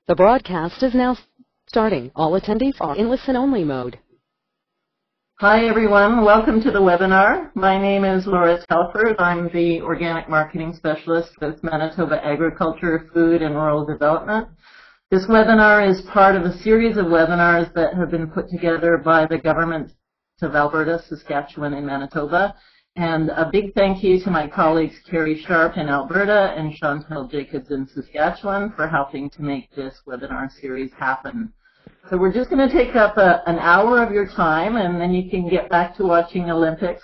The broadcast is now starting. All attendees are in listen-only mode. Hi everyone, welcome to the webinar. My name is Laura Telford. I'm the Organic Marketing Specialist with Manitoba Agriculture, Food and Rural Development. This webinar is part of a series of webinars that have been put together by the governments of Alberta, Saskatchewan and Manitoba. And a big thank you to my colleagues Carrie Sharp in Alberta and Chantal Jacobs in Saskatchewan for helping to make this webinar series happen. So we're just going to take up an hour of your time, and then you can get back to watching Olympics.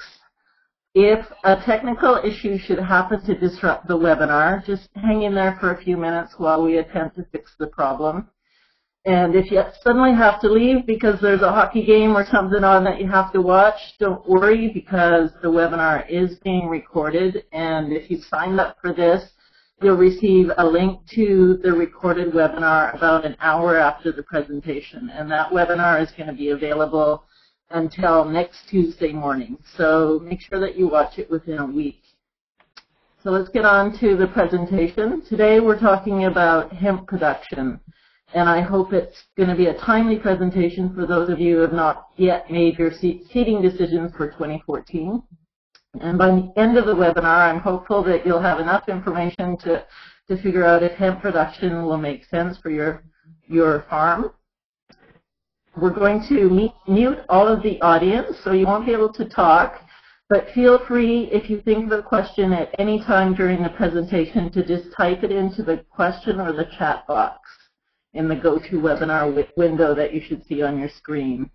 If a technical issue should happen to disrupt the webinar, just hang in there for a few minutes while we attempt to fix the problem. And if you suddenly have to leave because there's a hockey game or something on that you have to watch, don't worry because the webinar is being recorded. And if you've signed up for this, you'll receive a link to the recorded webinar about an hour after the presentation. And that webinar is going to be available until next Tuesday morning. So make sure that you watch it within a week. So let's get on to the presentation. Today we're talking about hemp production. And I hope it's going to be a timely presentation for those of you who have not yet made your seeding decisions for 2014. And by the end of the webinar, I'm hopeful that you'll have enough information to figure out if hemp production will make sense for your farm. We're going to mute all of the audience, so you won't be able to talk. But feel free, if you think of a question at any time during the presentation, to just type it into the question or the chat box in the GoToWebinar window that you should see on your screen.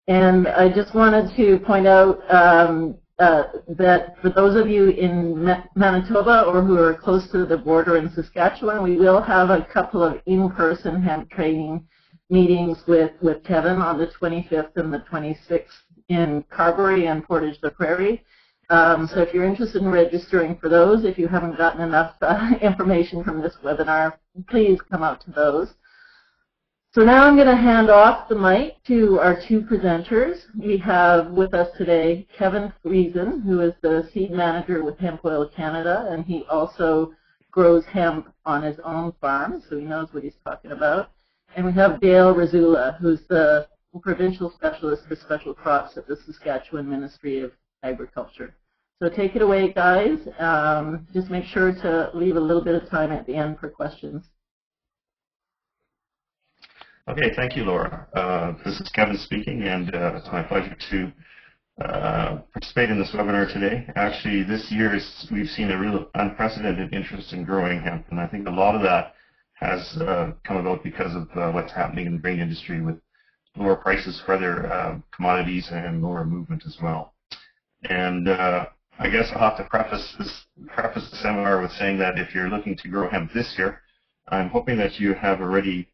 And I just wanted to point out that for those of you in Manitoba or who are close to the border in Saskatchewan, we will have a couple of in-person hemp training meetings with Kevin on the 25th and the 26th in Carberry and Portage the Prairie. So if you're interested in registering for those, if you haven't gotten enough information from this webinar, please come out to those. So now I'm going to hand off the mic to our two presenters. We have with us today Kevin Friesen, who is the seed manager with Hemp Oil Canada, and he also grows hemp on his own farm, so he knows what he's talking about. And we have Dale Razula, who's the provincial specialist for special crops at the Saskatchewan Ministry of Agriculture. So take it away, guys. Just make sure to leave a little bit of time at the end for questions. Okay, thank you, Laura. This is Kevin speaking, and it's my pleasure to participate in this webinar today. Actually, this year we've seen a real unprecedented interest in growing hemp, and I think a lot of that has come about because of what's happening in the grain industry with lower prices for other commodities and lower movement as well. And I guess I'll have to preface the seminar with saying that if you're looking to grow hemp this year, I'm hoping that you have already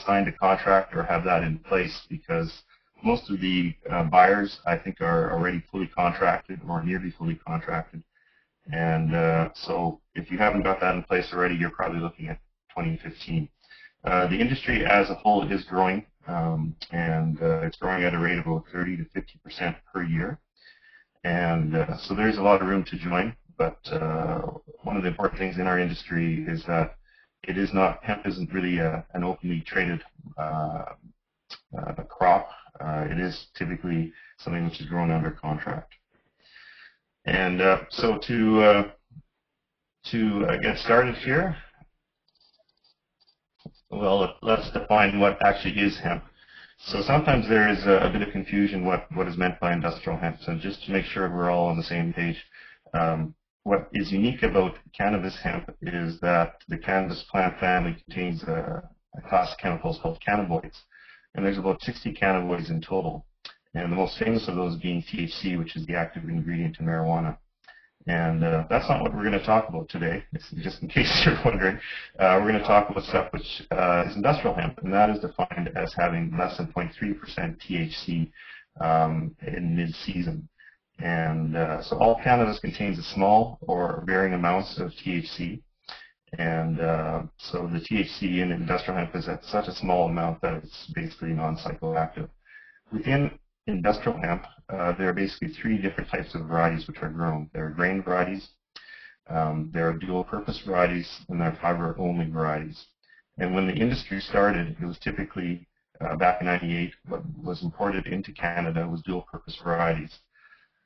signed a contract or have that in place, because most of the buyers, I think, are already fully contracted or nearly fully contracted. And so if you haven't got that in place already, you're probably looking at 2015. The industry as a whole is growing, and it's growing at a rate of about 30 to 50% per year. And so there's a lot of room to join. But one of the important things in our industry is that hemp isn't really an openly traded crop. It is typically something which is grown under contract. And so to get started here, well, let's define what actually is hemp. So sometimes there is a bit of confusion what is meant by industrial hemp. So just to make sure we're all on the same page, what is unique about cannabis hemp is that the cannabis plant family contains a class of chemicals called cannabinoids. And there's about 60 cannabinoids in total. And the most famous of those being THC, which is the active ingredient in marijuana. And that's not what we're going to talk about today, just in case you're wondering. We're going to talk about stuff which is industrial hemp, and that is defined as having less than 0.3% THC in mid-season. And so all cannabis contains a small or varying amounts of THC. And so the THC in industrial hemp is at such a small amount that it's basically non-psychoactive. Within industrial hemp, there are basically three different types of varieties which are grown. There are grain varieties, there are dual-purpose varieties, and there are fiber-only varieties. And when the industry started, it was typically back in '98, what was imported into Canada was dual-purpose varieties.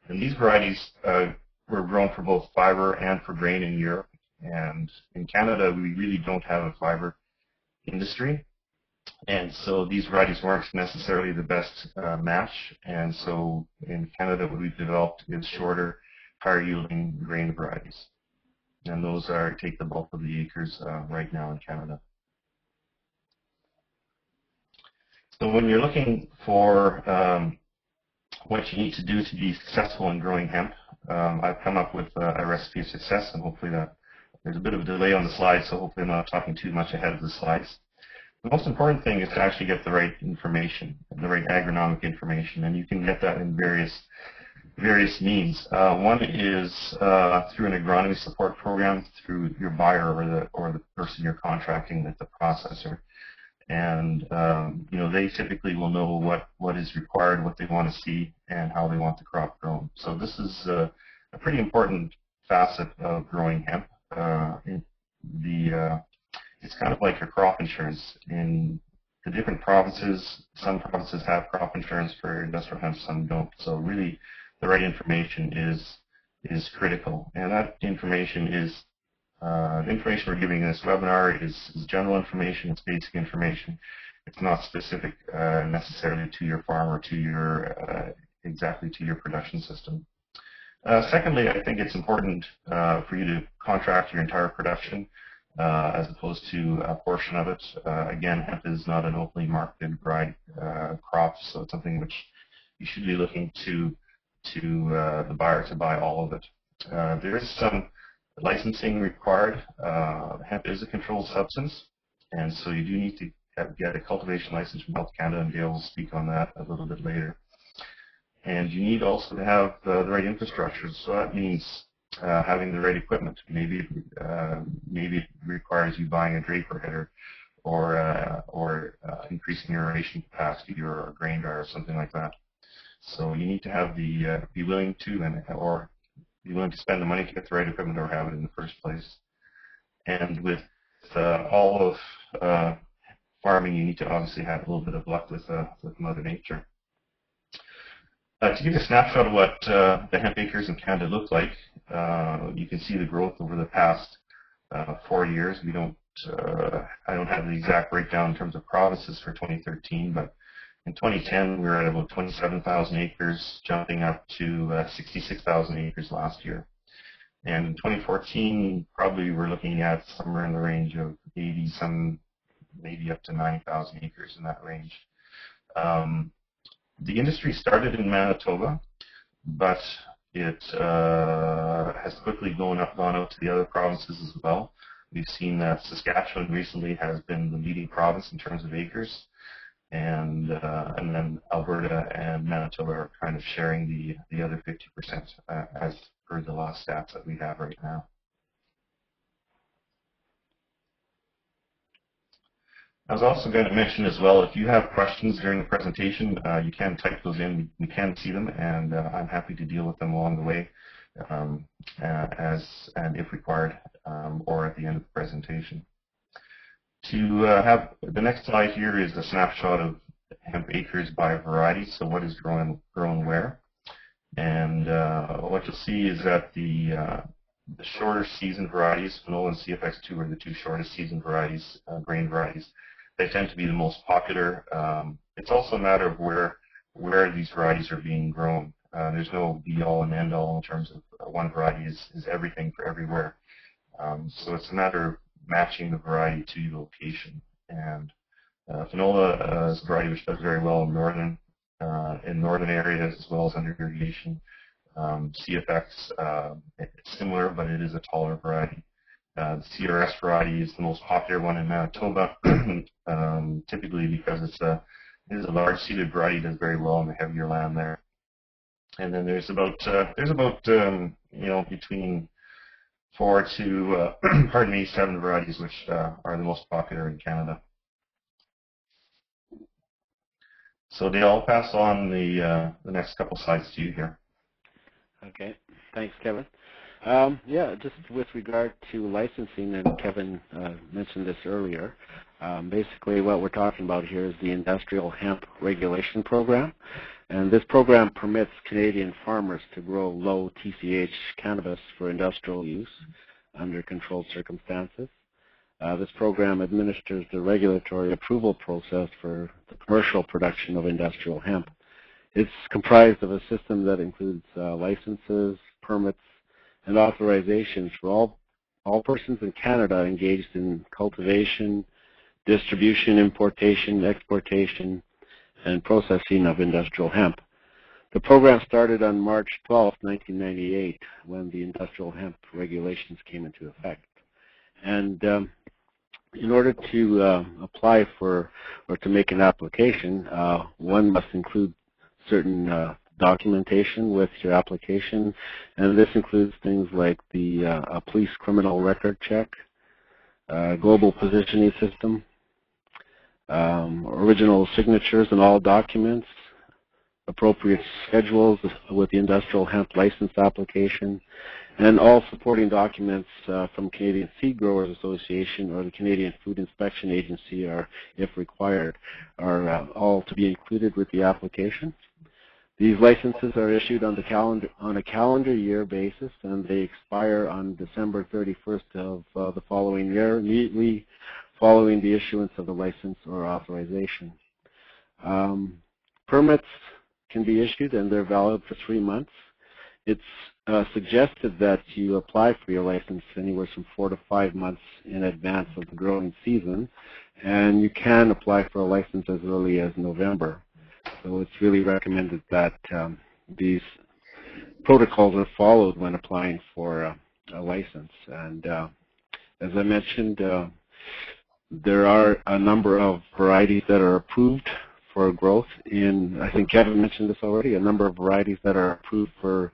And these varieties were grown for both fiber and for grain in Europe. And in Canada, we really don't have a fiber industry. And so these varieties weren't necessarily the best match. And so in Canada, what we've developed is shorter, higher yielding grain varieties. And those take the bulk of the acres right now in Canada. So when you're looking for what you need to do to be successful in growing hemp, I've come up with a recipe of success, and hopefully there's a bit of a delay on the slides, so hopefully I'm not talking too much ahead of the slides. The most important thing is to actually get the right information, the right agronomic information, and you can get that in various means. One is through an agronomy support program through your buyer or the person you're contracting with, the processor. And they typically will know what is required, what they want to see, and how they want the crop grown. So this is a pretty important facet of growing hemp. It's kind of like your crop insurance. In the different provinces, some provinces have crop insurance for industrial hemp, some don't. So really, the right information is critical, and that information is the information we're giving in this webinar is general information. It's basic information. It's not specific necessarily to your farm or to your exactly to your production system. Secondly, I think it's important for you to contract your entire production as opposed to a portion of it. Again, hemp is not an openly marketed variety crop, so it's something which you should be looking to the buyer to buy all of it. There is some licensing required. Hemp is a controlled substance, and so you do need to get a cultivation license from Health Canada, and Gail will speak on that a little bit later. And you need also to have the right infrastructure, so that means having the right equipment. Maybe it requires you buying a draper header or increasing your aeration capacity or a grain dryer or something like that. So you need to have be willing to spend the money to get the right equipment or have it in the first place. And with all of farming, you need to obviously have a little bit of luck with Mother Nature. To give you a snapshot of what the hemp acres in Canada look like, you can see the growth over the past 4 years. I don't have the exact breakdown in terms of provinces for 2013, but in 2010 we were at about 27,000 acres, jumping up to 66,000 acres last year. And in 2014, probably we're looking at somewhere in the range of 80, maybe up to 90,000 acres in that range. The industry started in Manitoba, but it has quickly gone out to the other provinces as well. We've seen that Saskatchewan recently has been the leading province in terms of acres, and then Alberta and Manitoba are kind of sharing the other 50% as per the last stats that we have right now. I was also going to mention as well, if you have questions during the presentation, you can type those in. We can see them, and I'm happy to deal with them along the way and if required, or at the end of the presentation. To have the next slide here is a snapshot of hemp acres by variety, so what is grown where. And what you'll see is that the shorter season varieties, Finola and CFX2 are the two shortest season varieties, grain varieties. They tend to be the most popular. It's also a matter of where these varieties are being grown. There's no be-all and end-all in terms of one variety is everything for everywhere. So it's a matter of matching the variety to your location. And Finola is a variety which does very well in northern areas as well as under irrigation. CFX, it's similar, but it is a taller variety. The CRS variety is the most popular one in Manitoba, typically because it is a large seeded variety, does very well in the heavier land there. And then there's about between 4 to 7 varieties which are the most popular in Canada. So Dale, I'll pass on the next couple slides to you here. Okay, thanks, Kevin. Yeah, just with regard to licensing, and Kevin mentioned this earlier, basically what we're talking about here is the Industrial Hemp Regulation Program. And this program permits Canadian farmers to grow low TCH cannabis for industrial use under controlled circumstances. This program administers the regulatory approval process for the commercial production of industrial hemp. It's comprised of a system that includes licenses, permits, and authorizations for all persons in Canada engaged in cultivation, distribution, importation, exportation, and processing of industrial hemp. The program started on March 12, 1998, when the industrial hemp regulations came into effect. And in order to apply for or to make an application, one must include certain documentation with your application, and this includes things like the a police criminal record check, global positioning system, original signatures in all documents, appropriate schedules with the industrial hemp license application, and all supporting documents from Canadian Seed Growers Association or the Canadian Food Inspection Agency, are, if required, are all to be included with the application. These licenses are issued on a calendar year basis, and they expire on December 31st of the following year, immediately following the issuance of the license or authorization. Permits can be issued, and they're valid for 3 months. It's suggested that you apply for your license anywhere from 4 to 5 months in advance of the growing season, and you can apply for a license as early as November. So it's really recommended that these protocols are followed when applying for a license. And as I mentioned, there are a number of varieties that are approved for growth in, I think Kevin mentioned this already, a number of varieties that are approved for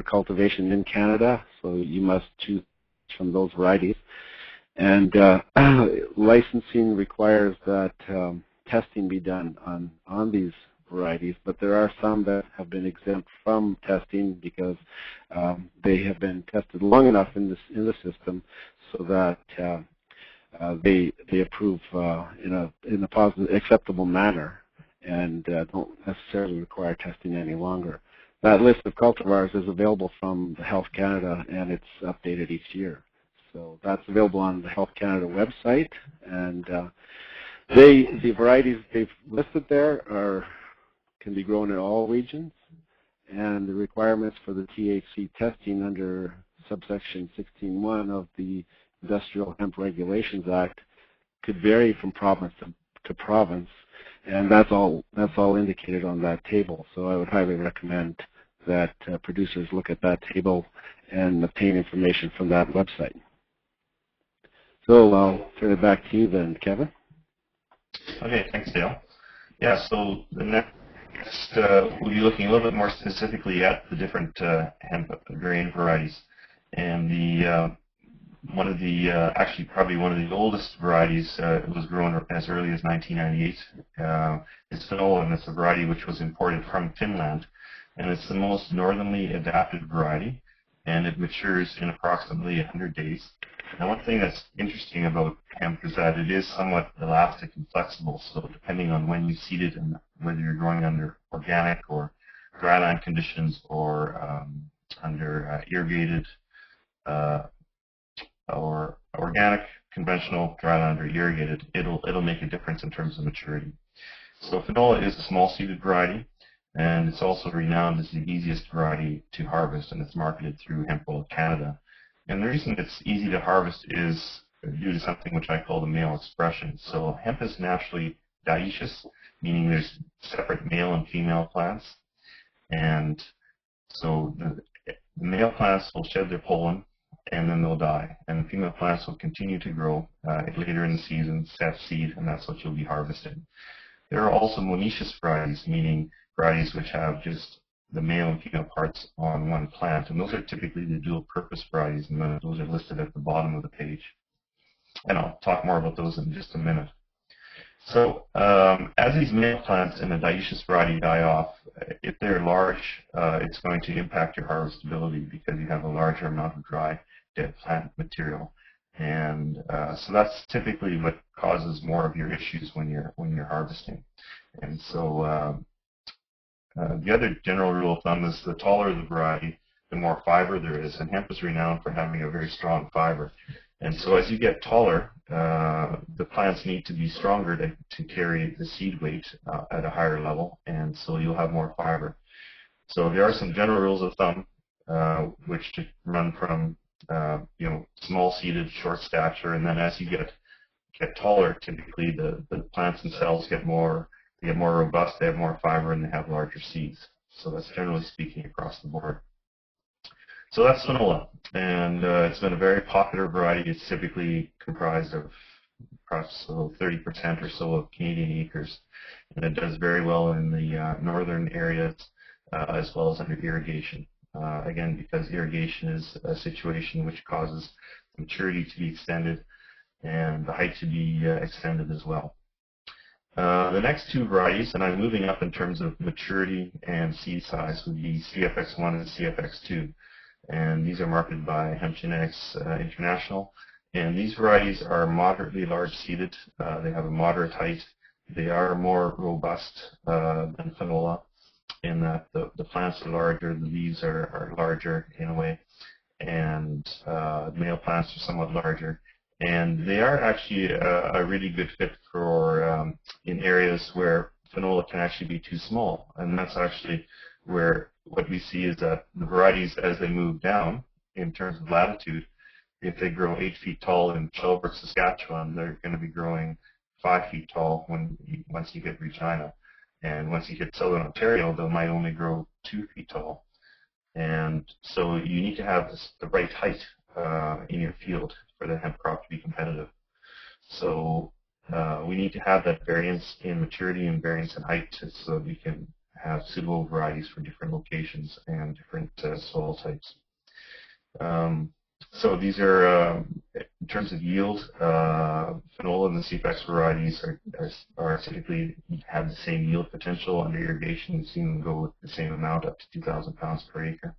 cultivation in Canada, so you must choose from those varieties. And licensing requires that testing be done on these varieties, but there are some that have been exempt from testing because they have been tested long enough in the system so that they approve in a positive, acceptable manner, and don't necessarily require testing any longer. That list of cultivars is available from the Health Canada, and it's updated each year. So that's available on the Health Canada website, and the varieties they've listed there can be grown in all regions, and the requirements for the THC testing under subsection 16.1 of the Industrial Hemp Regulations Act could vary from province to province, and that's all indicated on that table. So I would highly recommend that producers look at that table and obtain information from that website. So I'll turn it back to you then, Kevin. Okay, thanks, Dale. Yeah, so the next we'll be looking a little bit more specifically at the different hemp grain varieties, and actually probably one of the oldest varieties was grown as early as 1998. It's Finola, and it's a variety which was imported from Finland, and it's the most northerly adapted variety, and it matures in approximately 100 days. Now, one thing that's interesting about hemp is that it is somewhat elastic and flexible, so depending on when you seed it and whether you're growing under organic or dryland conditions or under irrigated or organic, conventional, dryland, or irrigated, it'll make a difference in terms of maturity. So Finola is a small-seeded variety, and it's also renowned as the easiest variety to harvest, and it's marketed through Hemp Canada. And the reason it's easy to harvest is due to something which I call the male expression. So hemp is naturally dioecious, meaning there's separate male and female plants, and so the male plants will shed their pollen and then they'll die, and the female plants will continue to grow later in the season, set seed, and that's what you'll be harvesting. There are also monoecious varieties, meaning varieties which have just the male and female parts on one plant, and those are typically the dual-purpose varieties, and those are listed at the bottom of the page. And I'll talk more about those in just a minute. So as these male plants in a dioecious variety die off, if they're large, it's going to impact your harvestability because you have a larger amount of dry, dead plant material. And so that's typically what causes more of your issues when you're harvesting. And so the other general rule of thumb is the taller the variety, the more fiber there is. And hemp is renowned for having a very strong fiber. And so as you get taller, the plants need to be stronger to carry the seed weight at a higher level, and so you'll have more fiber. So there are some general rules of thumb, which run from small seeded, short stature, and then as you get taller, typically the plants themselves get more robust, they have more fiber, and they have larger seeds. So that's generally speaking across the board. So that's Finola, and it's been a very popular variety. It's typically comprised of perhaps 30% or so of Canadian acres, and it does very well in the northern areas as well as under irrigation. Again, because irrigation is a situation which causes maturity to be extended and the height to be extended as well. The next two varieties, and I'm moving up in terms of maturity and seed size, would be CFX1 and CFX2. And these are marketed by Hemp Genetics International. And these varieties are moderately large seeded. They have a moderate height. They are more robust than Finola in that the plants are larger, the leaves are larger in a way, and male plants are somewhat larger. And they are actually a really good fit for in areas where Finola can actually be too small. And that's actually where what we see is that the varieties, as they move down in terms of latitude, if they grow 8 feet tall in Shelburne, Saskatchewan, they're going to be growing 5 feet tall once you hit Regina. And once you hit Southern Ontario, they might only grow 2 feet tall. And so you need to have the right height in your field for the hemp crop to be competitive. So we need to have that variance in maturity and variance in height so that we can have suitable varieties for different locations and different soil types. So these are, in terms of yield, Finola and the CFX varieties are typically have the same yield potential under irrigation. We've seen them go with the same amount, up to 2,000 pounds per acre.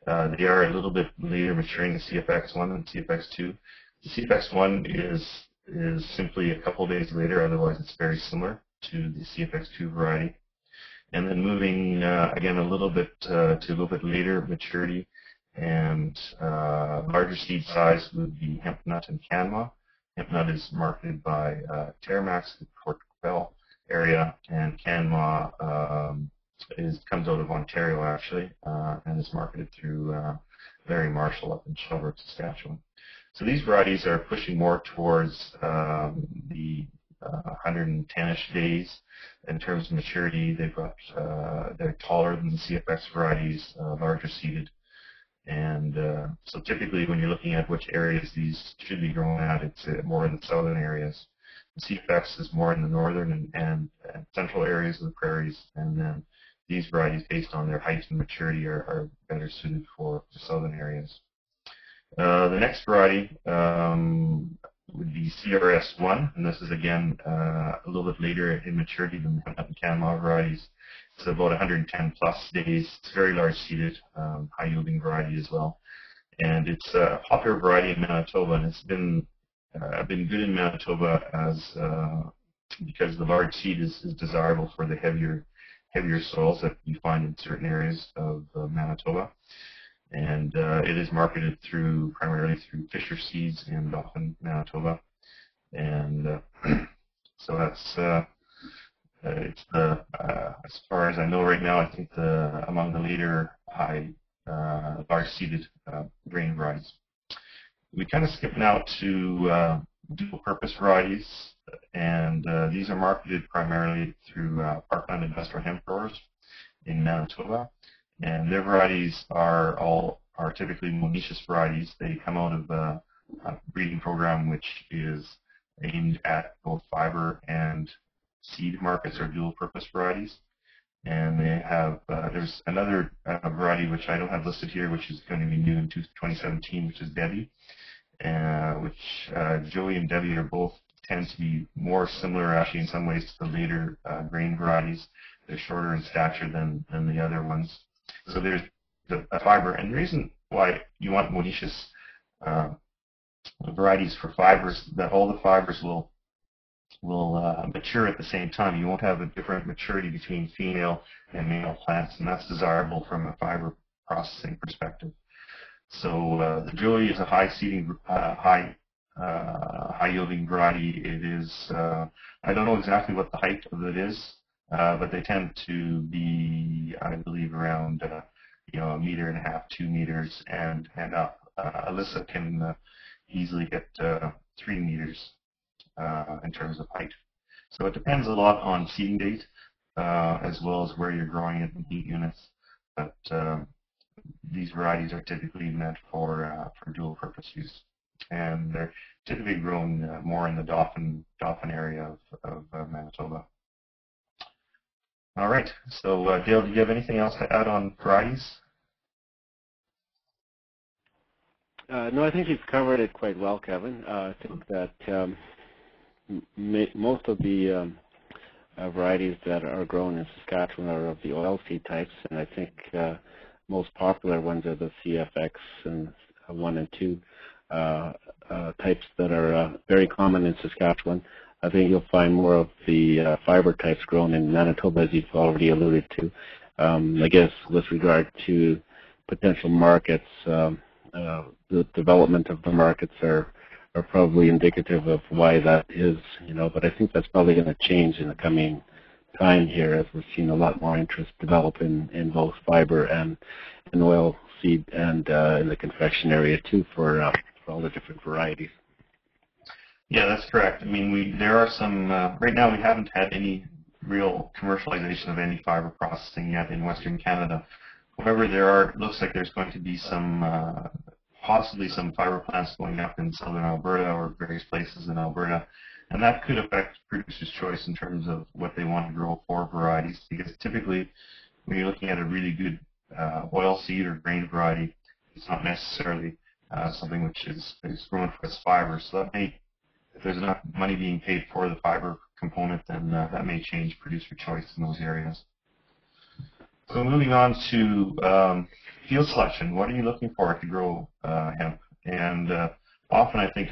They are a little bit later maturing, the CFX1 and CFX2. The CFX1 is simply a couple days later, otherwise it's very similar to the CFX2 variety. And then moving again a little bit to a little bit later maturity and larger seed size would be Hemp Nut and Canma. Hemp Nut is marketed by Terramax, the Fort Quebec area, and Canma comes out of Ontario actually, and is marketed through Larry Marshall up in Shelburne, Saskatchewan. So these varieties are pushing more towards the 110-ish days in terms of maturity. They're taller than the CFX varieties, larger seeded. And so typically when you're looking at which areas these should be grown at, it's more in the southern areas. The CFX is more in the northern and central areas of the prairies, and then these varieties, based on their height and maturity, are better suited for the southern areas. The next variety would be CRS1, and this is again a little bit later in maturity than the Canma varieties. It's about 110 plus days. It's very large seeded, high yielding variety as well. And it's a popular variety in Manitoba, and it's been good in Manitoba because the large seed is desirable for the heavier soils that you find in certain areas of Manitoba. And it is marketed primarily through Fisher Seeds in Dauphin, Manitoba. And so that's it's as far as I know right now, I think among the later high large seeded grain varieties. We kind of skip now to dual purpose varieties, and these are marketed primarily through Parkland Industrial Hemp Growers in Manitoba. And their varieties are typically monoecious varieties. They come out of a breeding program which is aimed at both fiber and seed markets, or dual purpose varieties. And they have, there's another variety which I don't have listed here, which is going to be new in 2017, which is Debbie. which Joey and Debbie are both tend to be more similar actually in some ways to the later grain varieties. They're shorter in stature than the other ones. So there's the fiber, and the reason why you want monoecious varieties for fibers, that all the fibers will mature at the same time. You won't have a different maturity between female and male plants, and that's desirable from a fiber processing perspective. So the Joey is a high seeding, high yielding variety. It is, I don't know exactly what the height of it is, but they tend to be, I believe, around 1.5 meters, 2 meters, and up. Alyssa can easily get 3 meters in terms of height. So it depends a lot on seeding date, as well as where you're growing it in heat units. But these varieties are typically meant for dual purpose use, and they're typically grown more in the Dauphin area of Manitoba. All right, so Dale, do you have anything else to add on varieties? No, I think you've covered it quite well, Kevin. I think that most of the varieties that are grown in Saskatchewan are of the oilseed types, and I think most popular ones are the CFX and 1 and 2 types that are very common in Saskatchewan. I think you'll find more of the fiber types grown in Manitoba, as you've already alluded to. I guess with regard to potential markets, the development of the markets are probably indicative of why that is, but I think that's probably going to change in the coming time here, as we're seeing a lot more interest develop in both fiber and in oil seed and in the confection area too for all the different varieties. Yeah, that's correct. I mean, there are some, right now we haven't had any real commercialization of any fiber processing yet in Western Canada. However, looks like there's going to be some, possibly some fiber plants going up in southern Alberta or various places in Alberta, and that could affect producers' choice in terms of what they want to grow for varieties, because typically when you're looking at a really good oil seed or grain variety, it's not necessarily something which is grown for its fiber. So that may, if there's enough money being paid for the fiber component, then that may change producer choice in those areas. So moving on to field selection. What are you looking for to grow hemp? And often I think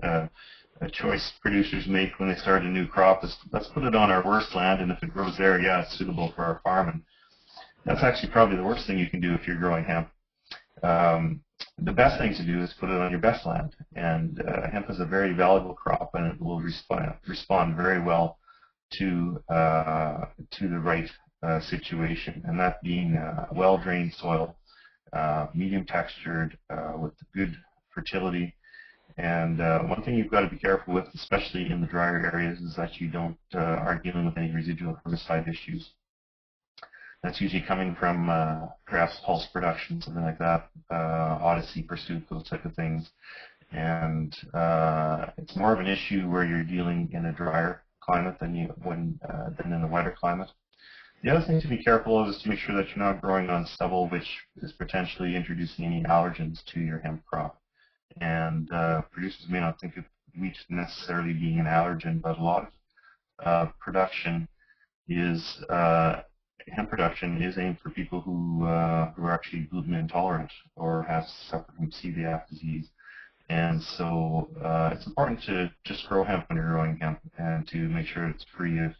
a choice producers make when they start a new crop is, let's put it on our worst land, and if it grows there, yeah, it's suitable for our farm. And that's actually probably the worst thing you can do if you're growing hemp. The best thing to do is put it on your best land. And hemp is a very valuable crop, and it will respond very well to the right situation, and that being well-drained soil, medium textured, with good fertility. And one thing you've got to be careful with, especially in the drier areas, is that you aren't dealing with any residual herbicide issues. That's usually coming from perhaps pulse production, something like that, Odyssey pursuit, those type of things. And it's more of an issue where you're dealing in a drier climate than in a wetter climate. The other thing to be careful of is to make sure that you're not growing on stubble, which is potentially introducing any allergens to your hemp crop. And producers may not think of wheat necessarily being an allergen, but a lot of production is hemp production is aimed for people who are actually gluten intolerant or have suffered from celiac disease. And so it's important to just grow hemp when you're growing hemp, and to make sure it's free of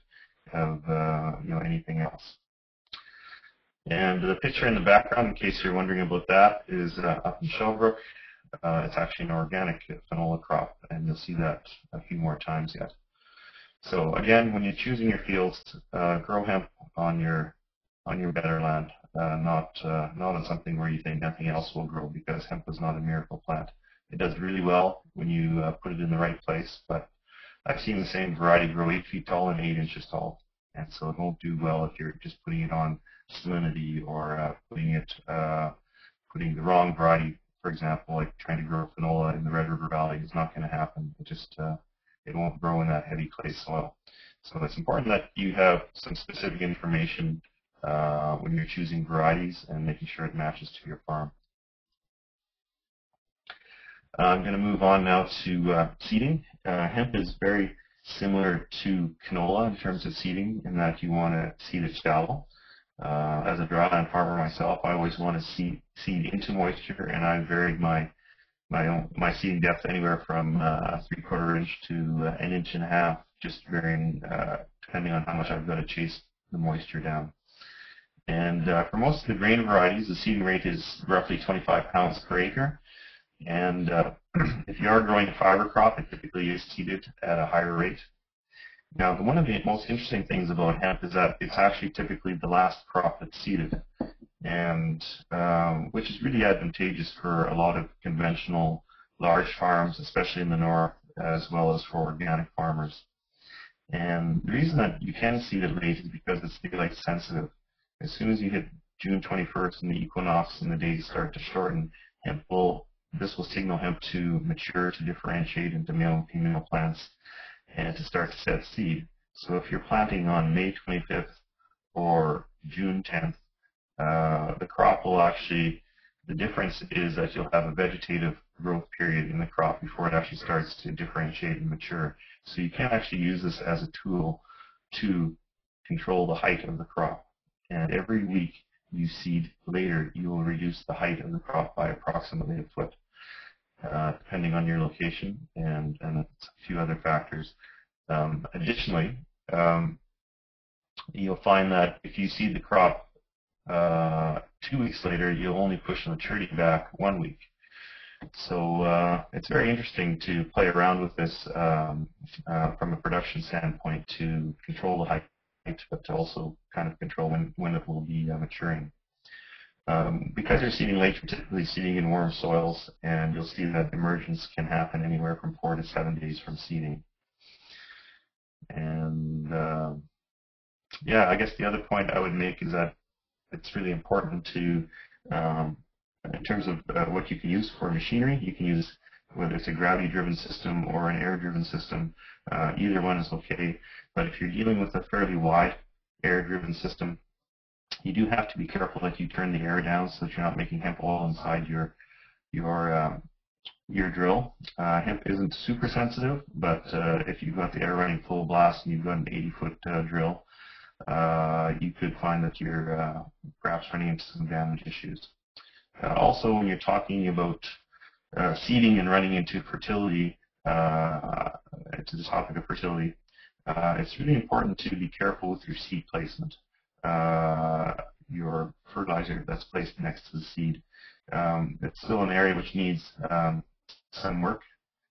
anything else. And the picture in the background, in case you're wondering about that, is up in Shelbrook. It's actually an organic canola crop, and you'll see that a few more times yet. So again, when you're choosing your fields, grow hemp on your better land, not on something where you think nothing else will grow, because hemp is not a miracle plant. It does really well when you put it in the right place, but I've seen the same variety grow 8 feet tall and 8 inches tall, and so it won't do well if you're just putting it on salinity or putting the wrong variety. For example, like trying to grow canola in the Red River Valley is not going to happen. It won't grow in that heavy clay soil. So it's important that you have some specific information when you're choosing varieties and making sure it matches to your farm. I'm going to move on now to seeding. Hemp is very similar to canola in terms of seeding in that you want to seed it shallow. As a dryland farmer myself, I always want to seed into moisture, and I varied my seeding depth anywhere from 3/4 inch to an inch and a half, just varying depending on how much I've got to chase the moisture down. And for most of the grain varieties, the seeding rate is roughly 25 pounds per acre. And if you are growing a fiber crop, it typically is seeded at a higher rate. Now, one of the most interesting things about hemp is that it's actually typically the last crop that's seeded, and which is really advantageous for a lot of conventional large farms, especially in the north, as well as for organic farmers. And the reason that you can seed it late is because it's daylight sensitive. As soon as you hit June 21st and the equinox and the days start to shorten, this will signal hemp to mature, to differentiate into male and female plants, and to start to set seed. So if you're planting on May 25th or June 10th, the crop will actually, the difference is that you'll have a vegetative growth period in the crop before it actually starts to differentiate and mature. So you can actually use this as a tool to control the height of the crop. And every week you seed later, you will reduce the height of the crop by approximately a foot, depending on your location and a few other factors. Additionally, you'll find that if you seed the crop 2 weeks later, you'll only push the maturity back 1 week. So it's very interesting to play around with this from a production standpoint to control the height, but to also kind of control when it will be maturing. Because you're seeding late, you're typically seeding in warm soils, and you'll see that emergence can happen anywhere from 4 to 7 days from seeding. And yeah, I guess the other point I would make is that it's really important to, in terms of what you can use for machinery, you can use whether it's a gravity-driven system or an air-driven system. Either one is okay. But if you're dealing with a fairly wide air-driven system, you do have to be careful that you turn the air down so that you're not making hemp oil inside your drill. Hemp isn't super sensitive, but if you've got the air running full blast and you've got an 80-foot drill, you could find that you're perhaps running into some damage issues. Also, when you're talking about seeding and running into fertility, to the topic of fertility, it's really important to be careful with your seed placement. Your fertilizer that's placed next to the seed. It's still an area which needs some work,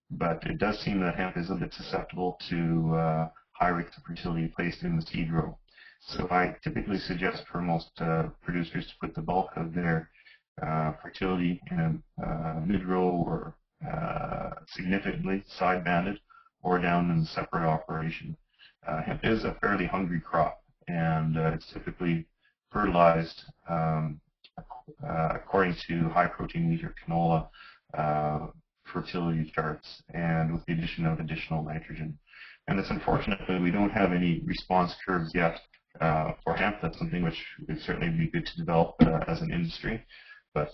but it does seem that hemp is a bit susceptible to high rates of fertility placed in the seed row. So I typically suggest for most producers to put the bulk of their fertility in a mid-row or significantly side-banded or down in a separate operation. Hemp is a fairly hungry crop, and it's typically fertilized according to high-protein wheat or canola fertility charts, and with the addition of additional nitrogen. And it's unfortunate that we don't have any response curves yet for hemp. That's something which would certainly be good to develop as an industry. But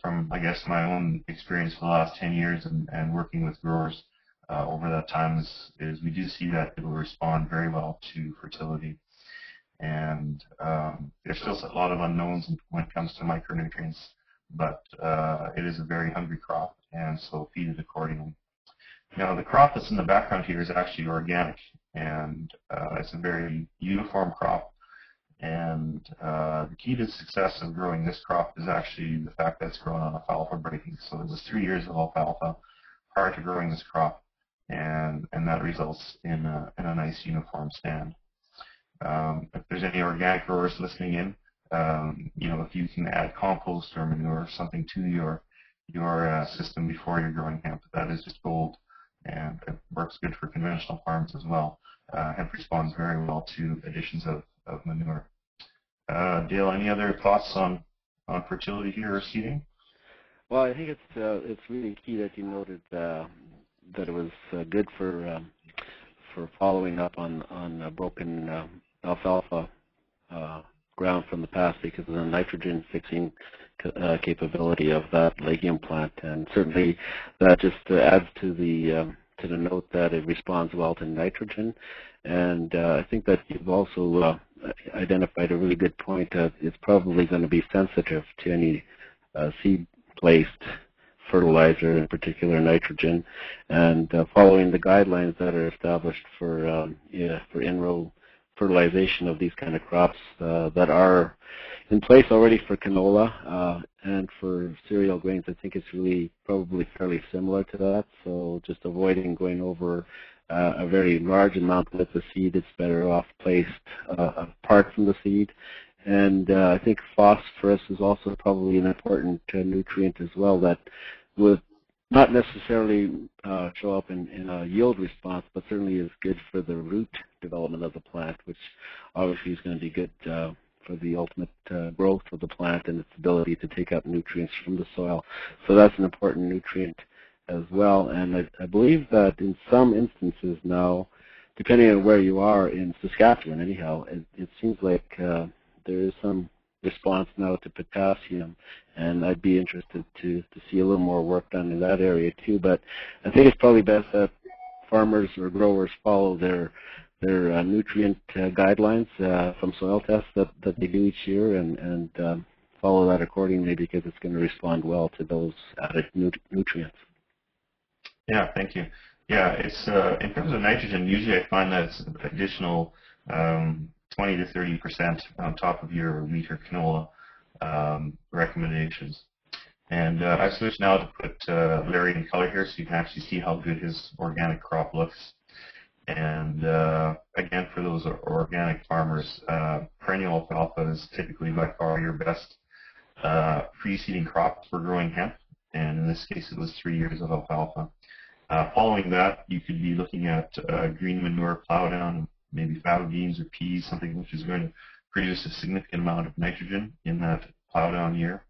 from, I guess, my own experience for the last 10 years and working with growers over that time is we do see that it will respond very well to fertility. And there's still a lot of unknowns when it comes to micronutrients, but it is a very hungry crop, and so feed it accordingly. Now, the crop that's in the background here is actually organic, and it's a very uniform crop. And the key to the success of growing this crop is actually the fact that it's grown on alfalfa breaking. So it was 3 years of alfalfa prior to growing this crop, and that results in a nice uniform stand. If there's any organic growers listening in, if you can add compost or manure or something to your system before you're growing hemp, that is just gold, and it works good for conventional farms as well. Hemp responds very well to additions of manure. Dale, any other thoughts on fertility here or seeding? Well, I think it's really key that you noted that it was good for following up on broken alfalfa ground from the past because of the nitrogen fixing capability of that legume plant, and certainly that just adds to the note that it responds well to nitrogen. And I think that you've also identified a really good point that it's probably going to be sensitive to any seed-placed fertilizer, in particular nitrogen, and following the guidelines that are established for in-row fertilization of these kind of crops that are in place already for canola and for cereal grains. I think it's really probably fairly similar to that. So just avoiding going over a very large amount with the seed. It's better off placed apart from the seed. And I think phosphorus is also probably an important nutrient as well that would not necessarily show up in a yield response, but certainly is good for the root development of the plant, which obviously is going to be good for the ultimate growth of the plant and its ability to take up nutrients from the soil. So that's an important nutrient as well. And I believe that in some instances now, depending on where you are in Saskatchewan anyhow, it seems like there is some response now to potassium, and I'd be interested to see a little more work done in that area too. But I think it's probably best that farmers or growers follow their nutrient guidelines from soil tests that they do each year, and follow that accordingly, because it's going to respond well to those added nutrients. Yeah, thank you. Yeah, it's in terms of nitrogen, usually I find that it's additional 20 to 30% on top of your wheat or canola recommendations. And I've switched now to put Larry in color here so you can actually see how good his organic crop looks. And again, for those organic farmers, perennial alfalfa is typically by far your best free-seeding crop for growing hemp. And in this case, it was 3 years of alfalfa. Following that, you could be looking at green manure plow down, maybe fava beans or peas, something which is going to produce a significant amount of nitrogen in that plow down year.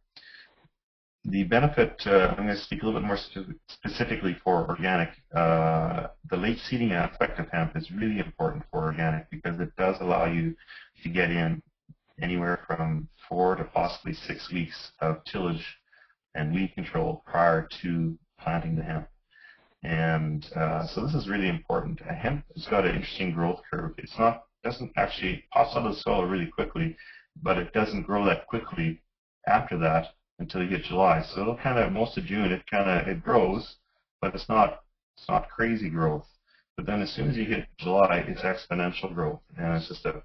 The benefit, I'm going to speak a little bit more specifically for organic. The late seeding aspect of hemp is really important for organic because it does allow you to get in anywhere from 4 to possibly 6 weeks of tillage and weed control prior to planting the hemp. And so this is really important. Hemp has got an interesting growth curve. Doesn't actually pops out of the soil really quickly, but it doesn't grow that quickly after that until you get July. So it'll kind of, most of June, it grows, but it's not crazy growth. But then as soon as you hit July, it's exponential growth, and it's just a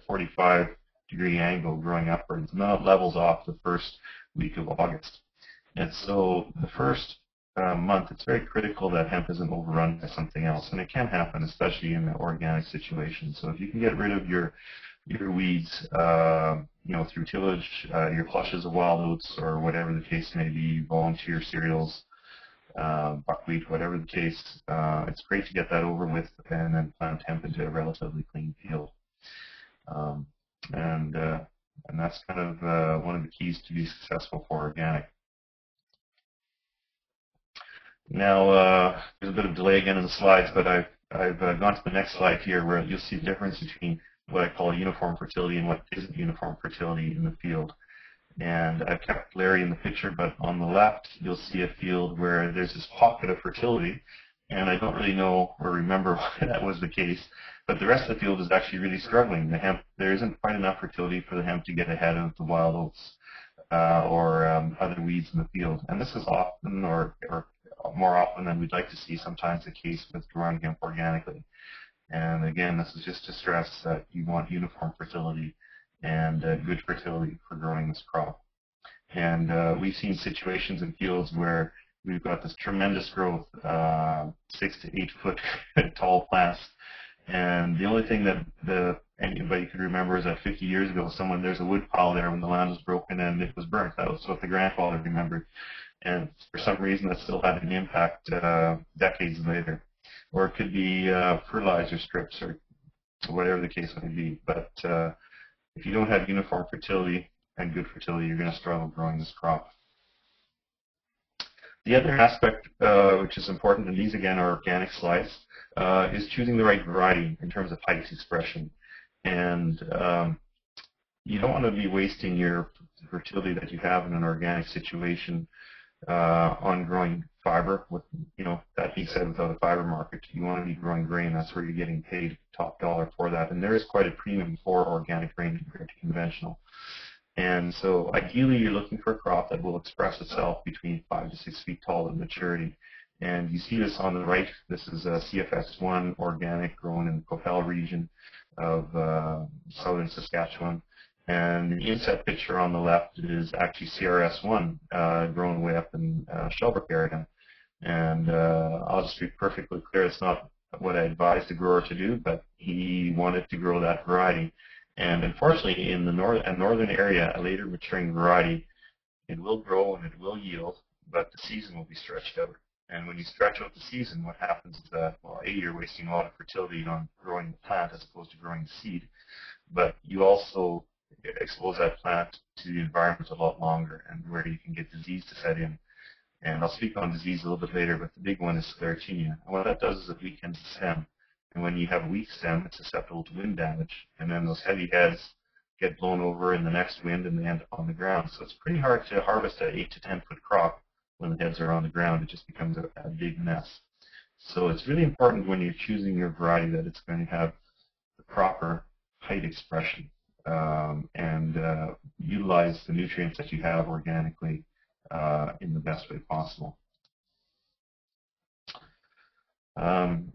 45-degree angle growing upwards. And then it levels off the first week of August. And so the first month, it's very critical that hemp isn't overrun by something else, and it can happen, especially in the organic situation. So if you can get rid of your weeds, through tillage, your flushes of wild oats, or whatever the case may be, volunteer cereals, buckwheat, whatever the case, it's great to get that over with and then plant hemp into a relatively clean field. And that's kind of one of the keys to be successful for organic. Now, there's a bit of delay again in the slides, but I've gone to the next slide here where you'll see the difference between what I call uniform fertility and what isn't uniform fertility in the field. And I've kept Larry in the picture, but on the left, you'll see a field where there's this pocket of fertility, and I don't really know or remember why that was the case, but the rest of the field is actually really struggling. The hemp, there isn't quite enough fertility for the hemp to get ahead of the wild oats or other weeds in the field. And this is often, or more often than we'd like to see, sometimes the case with growing hemp organically. And again, this is just to stress that you want uniform fertility and good fertility for growing this crop. And we've seen situations in fields where we've got this tremendous growth, 6 to 8 foot tall plants. And the only thing that anybody could remember is that 50 years ago, there's a wood pile there when the land was broken and it was burnt. That was what the grandfather remembered. And for some reason, that still had an impact decades later. Or it could be fertilizer strips or whatever the case may be. But if you don't have uniform fertility and good fertility, you're going to struggle growing this crop. The other aspect, which is important, and these again are organic slides, is choosing the right variety in terms of height expression. And you don't want to be wasting your fertility that you have in an organic situation on growing fiber. With, that being said, without a fiber market, you want to be growing grain. That's where you're getting paid top dollar for that. And there is quite a premium for organic grain compared to conventional. And so ideally you're looking for a crop that will express itself between 5 to 6 feet tall at maturity. And you see this on the right. This is a CFS1 organic grown in the Coppell region of southern Saskatchewan. And the inset picture on the left is actually CRS1 grown way up in Shelbrook area. And I'll just be perfectly clear, it's not what I advised the grower to do, but he wanted to grow that variety. And unfortunately, in the northern area, a later maturing variety, it will grow and it will yield, but the season will be stretched out. And when you stretch out the season, what happens is that, well, A, you're wasting a lot of fertility on growing the plant as opposed to growing the seed, but you also expose that plant to the environment a lot longer, and where you can get disease to set in. And I'll speak on disease a little bit later, but the big one is sclerotinia. And what that does is it weakens the stem. And when you have a weak stem, it's susceptible to wind damage. And then those heavy heads get blown over in the next wind and they end up on the ground. So it's pretty hard to harvest an 8 to 10 foot crop when the heads are on the ground. It just becomes a big mess. So it's really important when you're choosing your variety that it's going to have the proper height expression and utilize the nutrients that you have organically in the best way possible.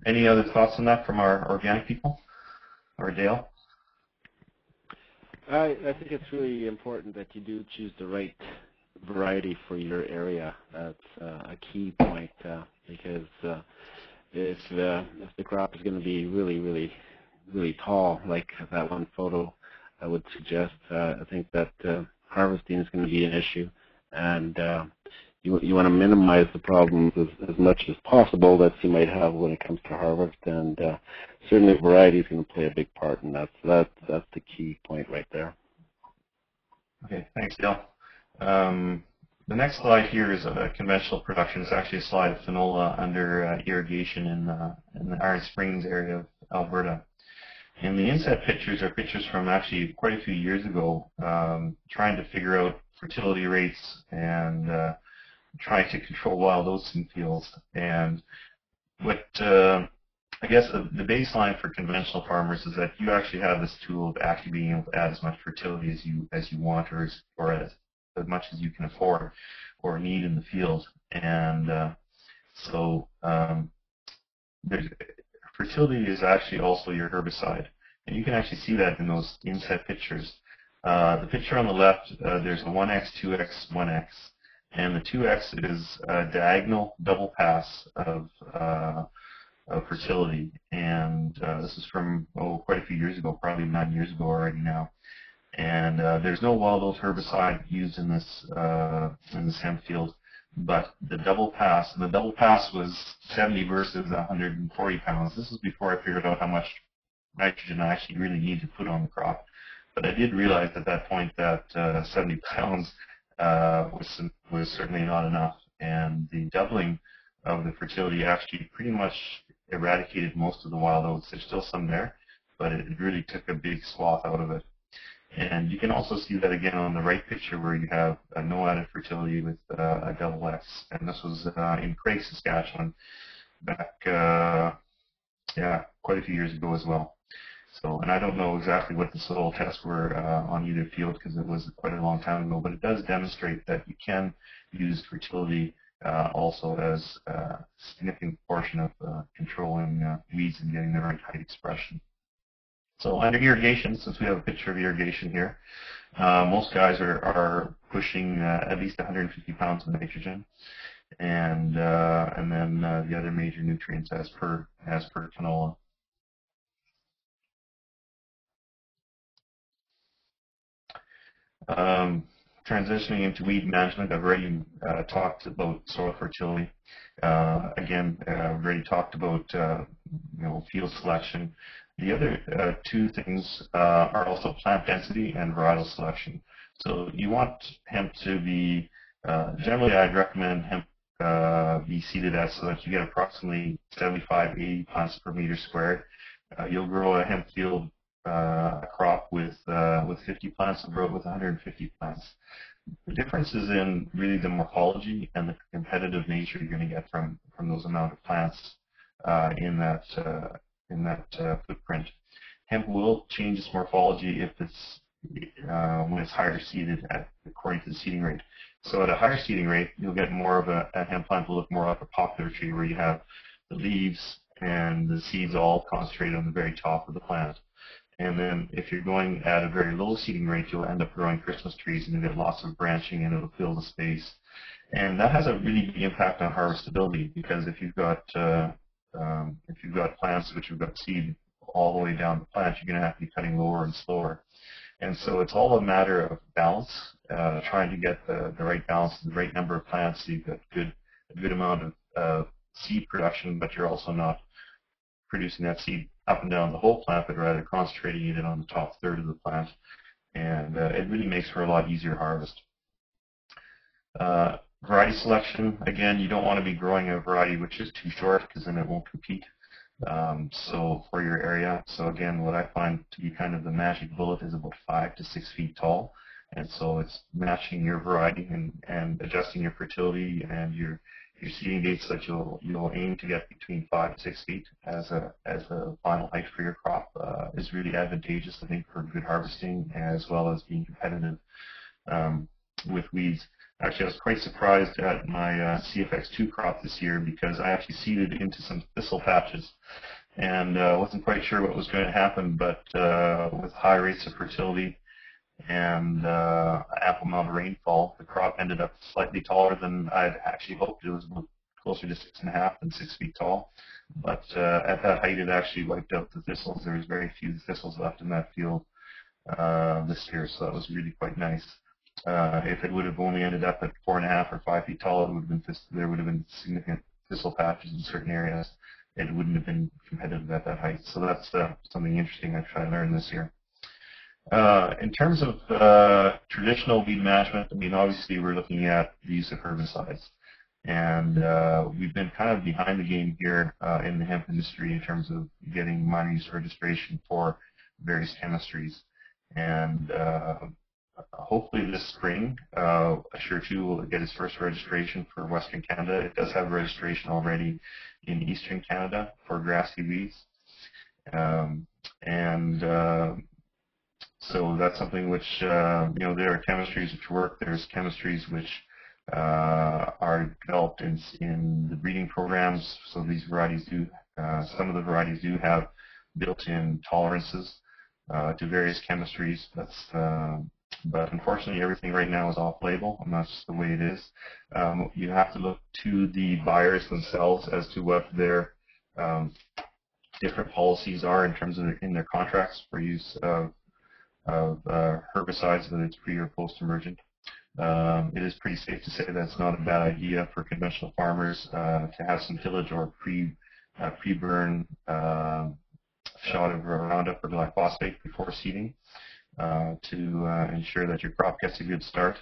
Any other thoughts on that from our organic people? Or Dale? I think it's really important that you do choose the right variety for your area. That's a key point because if the crop is going to be really tall, like that one photo I would suggest, I think that harvesting is going to be an issue, and you want to minimize the problems as much as possible that you might have when it comes to harvest, and certainly variety is going to play a big part, and that's the key point right there. Okay, thanks, Dale. The next slide here is a conventional production. It's actually a slide of canola under irrigation in the Iron Springs area of Alberta. And the inset pictures are pictures from actually quite a few years ago, trying to figure out fertility rates and trying to control wild oats in fields. And what I guess the baseline for conventional farmers is that you actually have this tool of actually being able to add as much fertility as you want, or as much as you can afford or need in the field. And so fertility is actually also your herbicide, and you can actually see that in those inset pictures. The picture on the left, there's a 1x, 2x, 1x, and the 2x is a diagonal double pass of fertility, and this is from quite a few years ago, probably 9 years ago already now. And there's no wild oat herbicide used in this hemp field, but the double pass, and the double pass was 70 versus 140 pounds. This was before I figured out how much nitrogen I actually really need to put on the crop. But I did realize at that point that 70 pounds was certainly not enough, and the doubling of the fertility actually pretty much eradicated most of the wild oats. There's still some there, but it really took a big swath out of it. And you can also see that again on the right picture where you have no added fertility with a double X. And this was in Prairies, Saskatchewan back, quite a few years ago as well. So, and I don't know exactly what the soil tests were on either field because it was quite a long time ago, but it does demonstrate that you can use fertility also as a significant portion of controlling weeds and getting the right height expression. So under irrigation, since we have a picture of irrigation here, most guys are pushing at least 150 pounds of nitrogen, and then the other major nutrients as per canola. Transitioning into weed management, I've already talked about soil fertility. Again, I've already talked about field selection. The other two things are also plant density and varietal selection. So you want hemp to be, generally I'd recommend hemp be seeded at so that you get approximately 75, 80 plants per meter squared. You'll grow a hemp field a crop with 50 plants and grow it with 150 plants. The difference is in really the morphology and the competitive nature you're going to get from those amount of plants in that footprint. Hemp will change its morphology if it's when it's higher seeded according to the seeding rate. So at a higher seeding rate, you'll get more of a hemp plant will look more like a poplar tree where you have the leaves and the seeds all concentrated on the very top of the plant. And then if you're going at a very low seeding rate, you'll end up growing Christmas trees and you'll get lots of branching and it'll fill the space. And that has a really big impact on harvestability, because if you've got plants which have got seed all the way down the plant, you're going to have to be cutting lower and slower. And so it's all a matter of balance, trying to get the right balance, the right number of plants, so you've got a good amount of seed production, but you're also not producing that seed up and down the whole plant, but rather concentrating it on the top third of the plant. And it really makes for a lot easier harvest. Variety selection, again, you don't want to be growing a variety which is too short, because then it won't compete. So for your area, so again, what I find to be kind of the magic bullet is about 5 to 6 feet tall, and so it's matching your variety and adjusting your fertility and your seeding dates that you'll aim to get between 5 to 6 feet as a final height for your crop is really advantageous, I think, for good harvesting as well as being competitive with weeds. Actually, I was quite surprised at my CFX2 crop this year, because I actually seeded into some thistle patches, and wasn't quite sure what was going to happen, but with high rates of fertility and ample amount of rainfall, the crop ended up slightly taller than I'd actually hoped. It was closer to 6.5 than 6 feet tall, but at that height it actually wiped out the thistles. There was very few thistles left in that field this year, so that was really quite nice. If it would have only ended up at 4.5 or 5 feet tall, there would have been significant thistle patches in certain areas. It wouldn't have been competitive at that height. So that's something interesting I've tried to learn this year. In terms of traditional weed management, I mean, obviously we're looking at the use of herbicides. And we've been kind of behind the game here in the hemp industry in terms of getting minor use registration for various chemistries. And hopefully this spring, Assure 2 will get its first registration for Western Canada. It does have registration already in Eastern Canada for grassy weeds. So that's something which, there are chemistries which work. There's chemistries which are developed in the breeding programs. So these varieties do, some of the varieties do have built-in tolerances to various chemistries. But unfortunately, everything right now is off-label, and that's the way it is. You have to look to the buyers themselves as to what their different policies are in terms of in their contracts for use of herbicides, whether it's pre or post-emergent. It is pretty safe to say that it's not a bad idea for conventional farmers to have some tillage or pre-burn shot of Roundup or glyphosate before seeding to ensure that your crop gets a good start.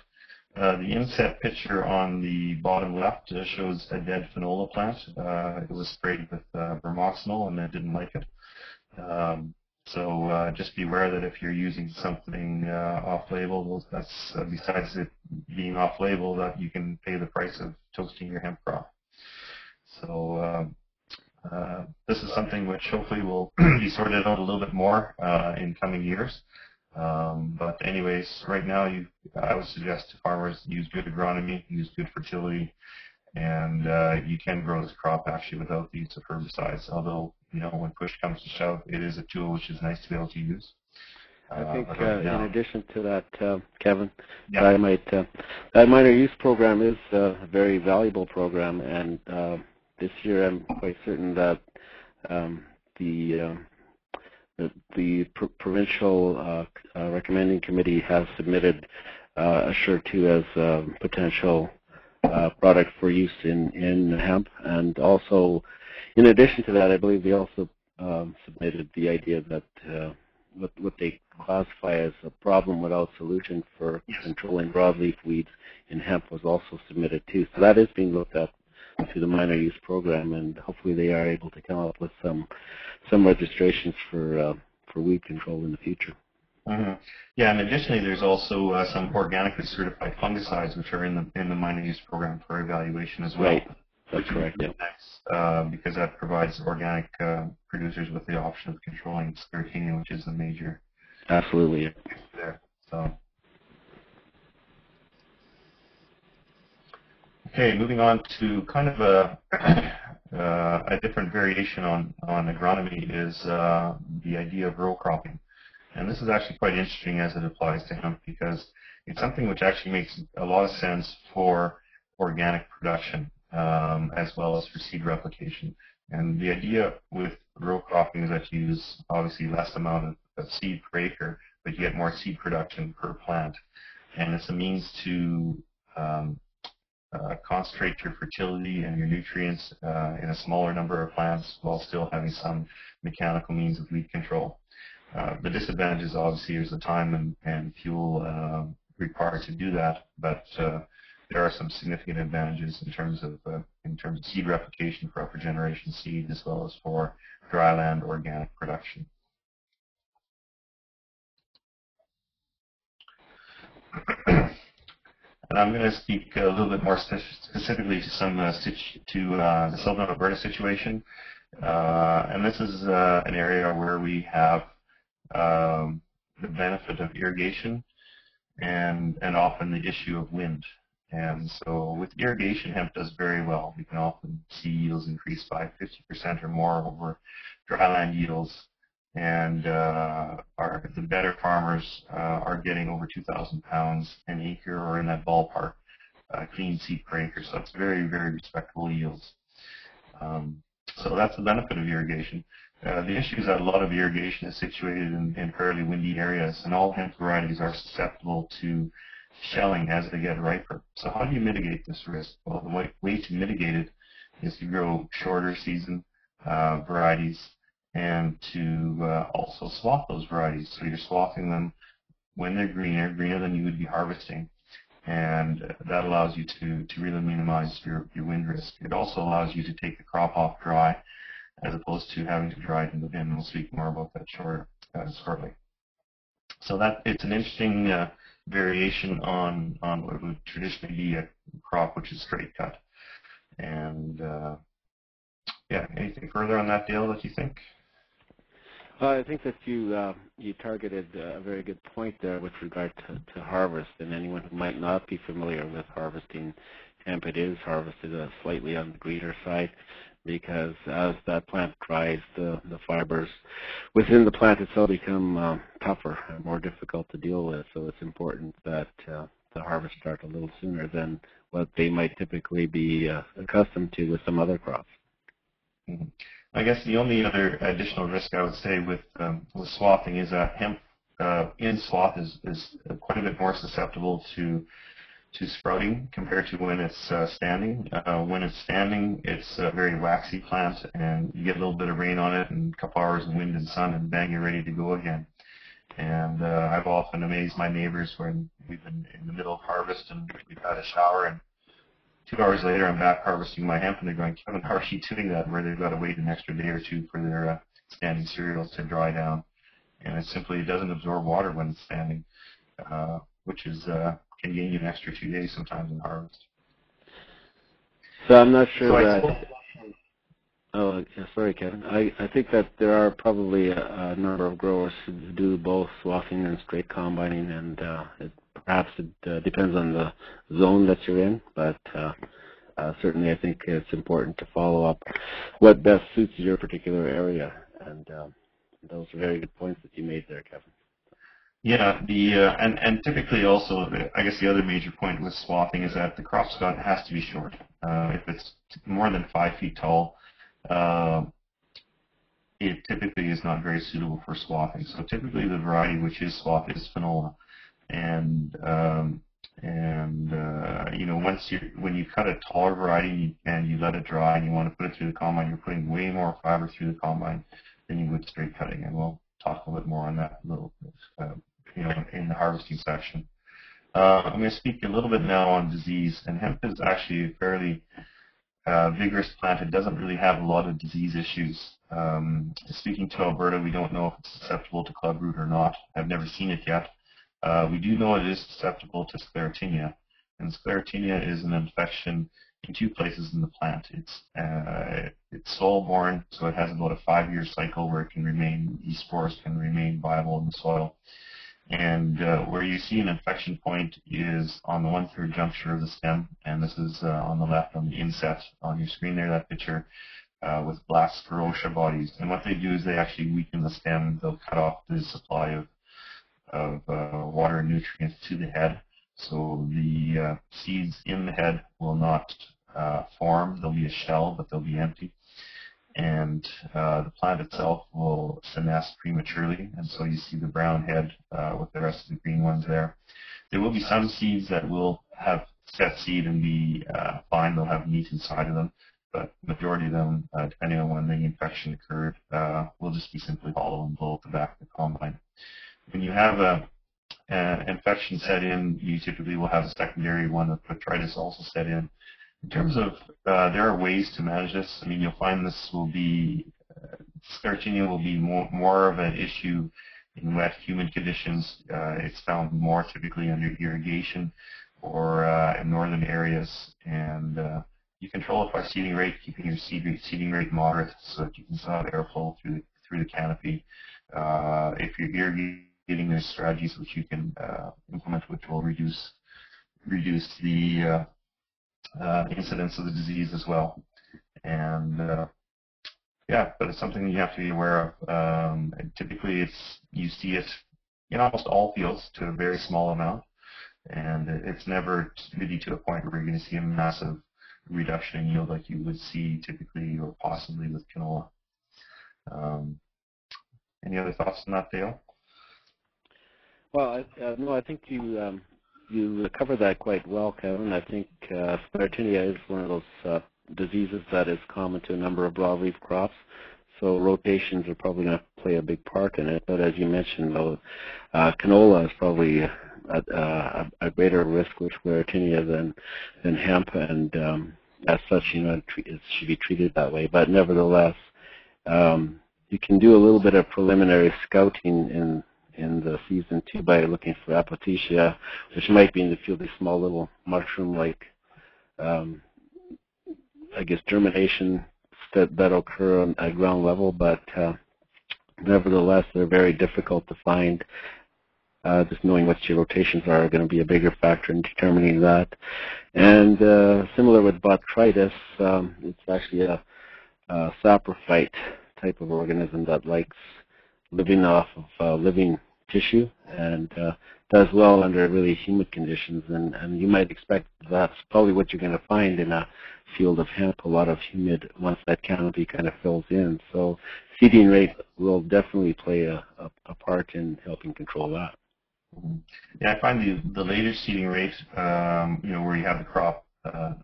The inset picture on the bottom left shows a dead finola plant. It was sprayed with bromoxynil and it didn't like it. So just be aware that if you're using something off-label, that's besides it being off-label, that you can pay the price of toasting your hemp crop. So this is something which hopefully will be sorted out a little bit more in coming years. But anyways, right now I would suggest to farmers use good agronomy, use good fertility, and you can grow this crop actually without the use of herbicides. Although, when push comes to shove, it is a tool which is nice to be able to use. I think in addition to that, Kevin, yeah. that minor use program is a very valuable program, and this year I'm quite certain that the provincial recommending committee has submitted Assure 2 as a potential product for use in hemp, and also, in addition to that, I believe they also submitted the idea that what they classify as a problem without solution for controlling broadleaf weeds in hemp was also submitted too. So that is being looked at through the minor use program, and hopefully they are able to come up with some registrations for for weed control in the future. Mm-hmm. Yeah, and additionally, there's also some organically certified fungicides which are in the minor use program for evaluation as well. Right, that's correct. Yeah. Nice, because that provides organic producers with the option of controlling sclerotinia, which is a major. Absolutely. Issue there. So. Okay, moving on to kind of a different variation on agronomy is the idea of row cropping. And this is actually quite interesting as it applies to hemp because it's something which actually makes a lot of sense for organic production as well as for seed replication. And the idea with row cropping is that you use obviously less amount of seed per acre, but you get more seed production per plant. And it's a means to concentrate your fertility and your nutrients in a smaller number of plants while still having some mechanical means of weed control. The disadvantages obviously is the time and fuel required to do that, but there are some significant advantages in terms of seed replication for upper generation seed as well as for dryland organic production. And I'm going to speak a little bit more specifically to some the southern Alberta situation, and this is an area where we have the benefit of irrigation and often the issue of wind. And so with irrigation, hemp does very well. We can often see yields increase by 50% or more over dryland yields. And the better farmers are getting over 2,000 pounds an acre or in that ballpark clean seed per acre. So that's very, very respectable yields. So that's the benefit of irrigation. The issue is that a lot of irrigation is situated in fairly windy areas, and all hemp varieties are susceptible to shelling as they get riper. So how do you mitigate this risk? Well, the way to mitigate it is to grow shorter season varieties and to also swath those varieties. So you're swathing them when they're greener than you would be harvesting. And that allows you to really minimize your wind risk. It also allows you to take the crop off dry as opposed to having to dry it in the bin. We'll speak more about that shortly. So that it's an interesting variation on what would traditionally be a crop which is straight cut. And yeah, anything further on that, Dale, that you think? I think that you targeted a very good point there with regard to harvest, and anyone who might not be familiar with harvesting hemp, it is harvested slightly on the greener side because as that plant dries, the fibers within the plant itself become tougher and more difficult to deal with. So it's important that the harvest start a little sooner than what they might typically be accustomed to with some other crops. Mm-hmm. I guess the only other additional risk I would say with swathing is that hemp in swath is quite a bit more susceptible to sprouting compared to when it's standing. When it's standing, it's a very waxy plant, and you get a little bit of rain on it and a couple hours of wind and sun, and bang, you're ready to go again. And I've often amazed my neighbors when we've been in the middle of harvest and we've had a shower, and 2 hours later, I'm back harvesting my hemp, and they're going, Kevin, how are you doing that? Where they've got to wait an extra day or two for their standing cereals to dry down. And it doesn't absorb water when it's standing, which is can gain you an extra 2 days sometimes in harvest. So I'm not sure Oh, yeah, sorry, Kevin. I think that there are probably a number of growers who do both swathing and straight combining, and perhaps it depends on the zone that you're in, but certainly I think it's important to follow up what best suits your particular area, and those are very good points that you made there, Kevin. Yeah, and typically also, I guess the other major point with swathing is that the crop scout has to be short. If it's more than 5 feet tall, it typically is not very suitable for swathing. So typically the variety which is swathed is Finola, and you know, when you cut a taller variety and you let it dry and you want to put it through the combine, you're putting way more fiber through the combine than you would straight cutting, and we'll talk a little bit more on that you know, in the harvesting section. I'm going to speak a little bit now on disease, and hemp is actually a fairly vigorous plant. It doesn't really have a lot of disease issues. Speaking to Alberta, we don't know if it's susceptible to clubroot or not. I've never seen it yet. We do know it is susceptible to sclerotinia, and sclerotinia is an infection in two places in the plant. It's soil-borne, so it has about a 5-year cycle where it can remain, these spores can remain viable in the soil. And where you see an infection point is on the 1/3 juncture of the stem, and this is on the left on the inset on your screen there, that picture, with black sclerotia bodies. And what they do is they actually weaken the stem. They'll cut off the supply of water and nutrients to the head. So the seeds in the head will not form. There'll be a shell, but they'll be empty. And the plant itself will senesce prematurely, and so you see the brown head with the rest of the green ones there. There will be some seeds that will have set seed and be fine. They'll have meat inside of them, but the majority of them, depending on when the infection occurred, will just be simply hollow and blow at the back of the combine. When you have an infection set in, you typically will have a secondary one of botrytis also set in. In terms of, there are ways to manage this. I mean, you'll find this will be, sclerotinia will be more of an issue in wet, humid conditions. It's found more typically under irrigation or in northern areas. And you control it by seeding rate, keeping your seeding rate moderate so that you can still have airflow through the canopy. If you're irrigating, there's strategies which you can implement which will reduce the incidence of the disease as well. And yeah, but it's something you have to be aware of. And typically you see it in almost all fields to a very small amount, and it's never really to a point where you're going to see a massive reduction in yield like you would see typically or possibly with canola. Any other thoughts on that, Dale? Well, no, I think you covered that quite well, Kevin. I think sclerotinia is one of those diseases that is common to a number of broadleaf crops, so rotations are probably going to play a big part in it. But as you mentioned, though, canola is probably a greater risk with sclerotinia than hemp, and as such, it should be treated that way. But nevertheless, you can do a little bit of preliminary scouting in the season too by looking for apothecia, which might be in the field, a small little mushroom-like, I guess, germination that occur at ground level, but nevertheless, they're very difficult to find. Just knowing what your rotations are going to be a bigger factor in determining that. And similar with botrytis, it's actually a saprophyte type of organism that likes living off of living tissue and does well under really humid conditions. And you might expect that's probably what you're going to find in a field of hemp, a lot of humid once that canopy kind of fills in. So seeding rate will definitely play a part in helping control that. Yeah, I find the later seeding rate, where you have the crop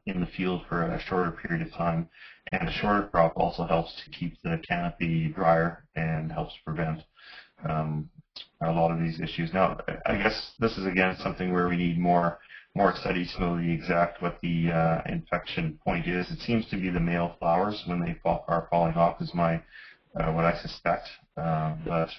in the field for a shorter period of time, and a shorter crop also helps to keep the canopy drier and helps prevent a lot of these issues. Now, I guess this is again something where we need more studies to know the exact what the infection point is. It seems to be the male flowers when they are falling off is my what I suspect, but.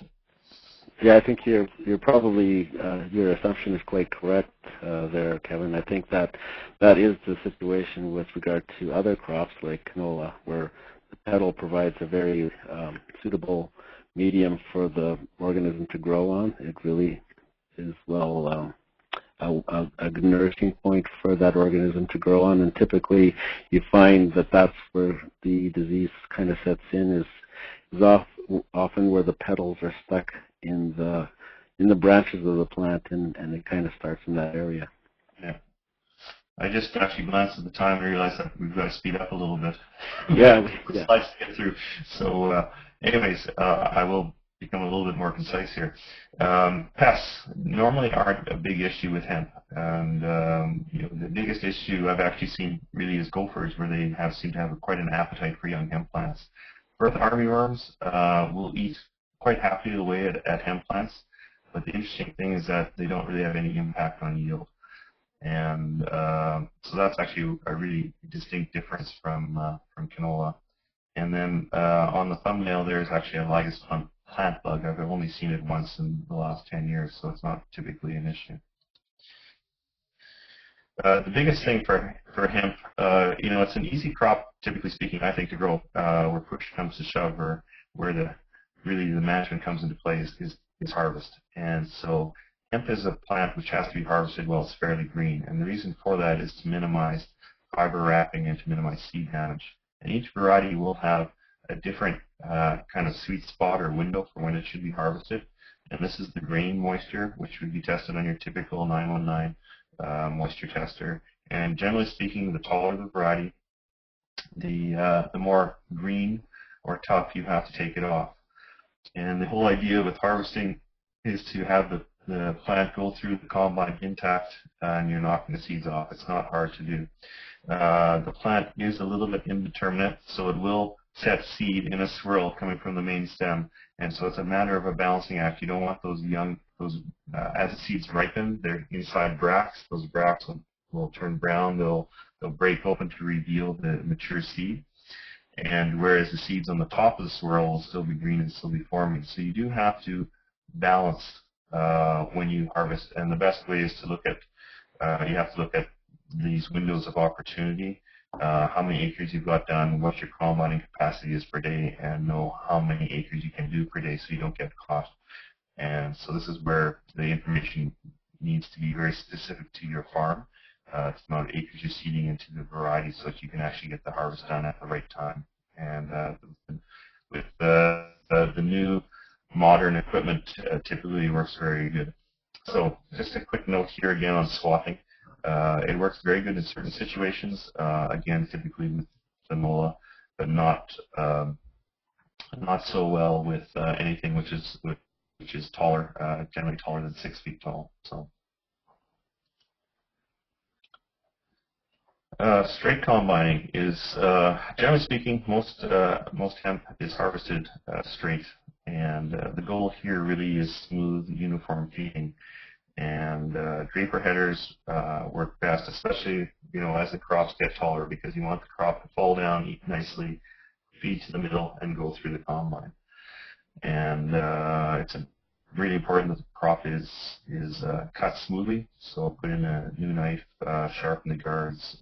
Yeah, I think you're probably your assumption is quite correct there, Kevin. I think that is the situation with regard to other crops like canola, where the petal provides a very suitable medium for the organism to grow on. It really is a good nourishing point for that organism to grow on, and typically you find that that's where the disease kind of sets in is often where the petals are stuck in the branches of the plant, and it kind of starts in that area. Yeah. I just actually glanced at the time and realized that we've got to speed up a little bit. Yeah. Slides to get through. So anyways, I will become a little bit more concise here. Pests normally aren't a big issue with hemp. And the biggest issue I've actually seen really is gophers, where they seem to have quite an appetite for young hemp plants. Earth armyworms will eat quite happily away at hemp plants, but the interesting thing is that they don't really have any impact on yield. And so that's actually a really distinct difference from canola. And then on the thumbnail, there's actually a Lygus plant bug. I've only seen it once in the last 10 years, so it's not typically an issue. The biggest thing for hemp, it's an easy crop, typically speaking, I think, to grow where push comes to shove, or where really the management comes into play is harvest. And so hemp is a plant which has to be harvested while it's fairly green. And the reason for that is to minimize fiber wrapping and to minimize seed damage. And each variety will have a different kind of sweet spot or window for when it should be harvested. And this is the grain moisture, which would be tested on your typical 919 moisture tester. And generally speaking, the taller the variety, the more green or tough you have to take it off. And the whole idea with harvesting is to have the plant go through the combine intact, and you're knocking the seeds off. It's not hard to do. The plant is a little bit indeterminate, so it will set seed in a swirl coming from the main stem. And so it's a matter of a balancing act. You don't want those as the seeds ripen, they're inside bracts. Those bracts will turn brown. They'll break open to reveal the mature seed. And whereas the seeds on the top of the swirl will still be green and still be forming. So you do have to balance when you harvest. And the best way is to look at, you have to look at these windows of opportunity, how many acres you've got done, what your combining capacity is per day, and know how many acres you can do per day so you don't get caught. And so this is where the information needs to be very specific to your farm. It's not acres you're seeding into the variety so that you can actually get the harvest done at the right time. And with the new modern equipment, typically works very good. So just a quick note here again on swathing. It works very good in certain situations, again, typically with canola, but not so well with anything which is taller, generally taller than 6 feet tall. So straight combining is, generally speaking, most hemp is harvested straight, and the goal here really is smooth, uniform feeding. And draper headers work best, especially as the crops get taller, because you want the crop to fall down, eat nicely, feed to the middle, and go through the combine. And it's really important that the crop is cut smoothly. So put in a new knife, sharpen the guards,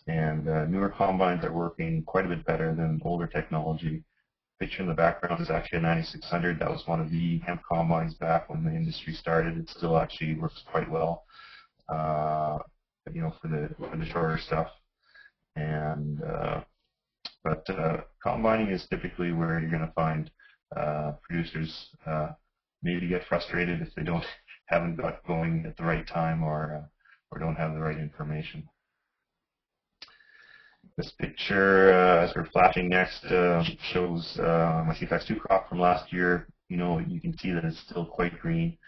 and newer combines are working quite a bit better than older technology. Picture in the background is actually a 9600. That was one of the hemp combines back when the industry started. It still actually works quite well, for the shorter stuff. And but combining is typically where you're going to find producers maybe get frustrated if they haven't got going at the right time or don't have the right information. This picture, as we're flashing next, shows my CFAX2 crop from last year. You can see that it's still quite green,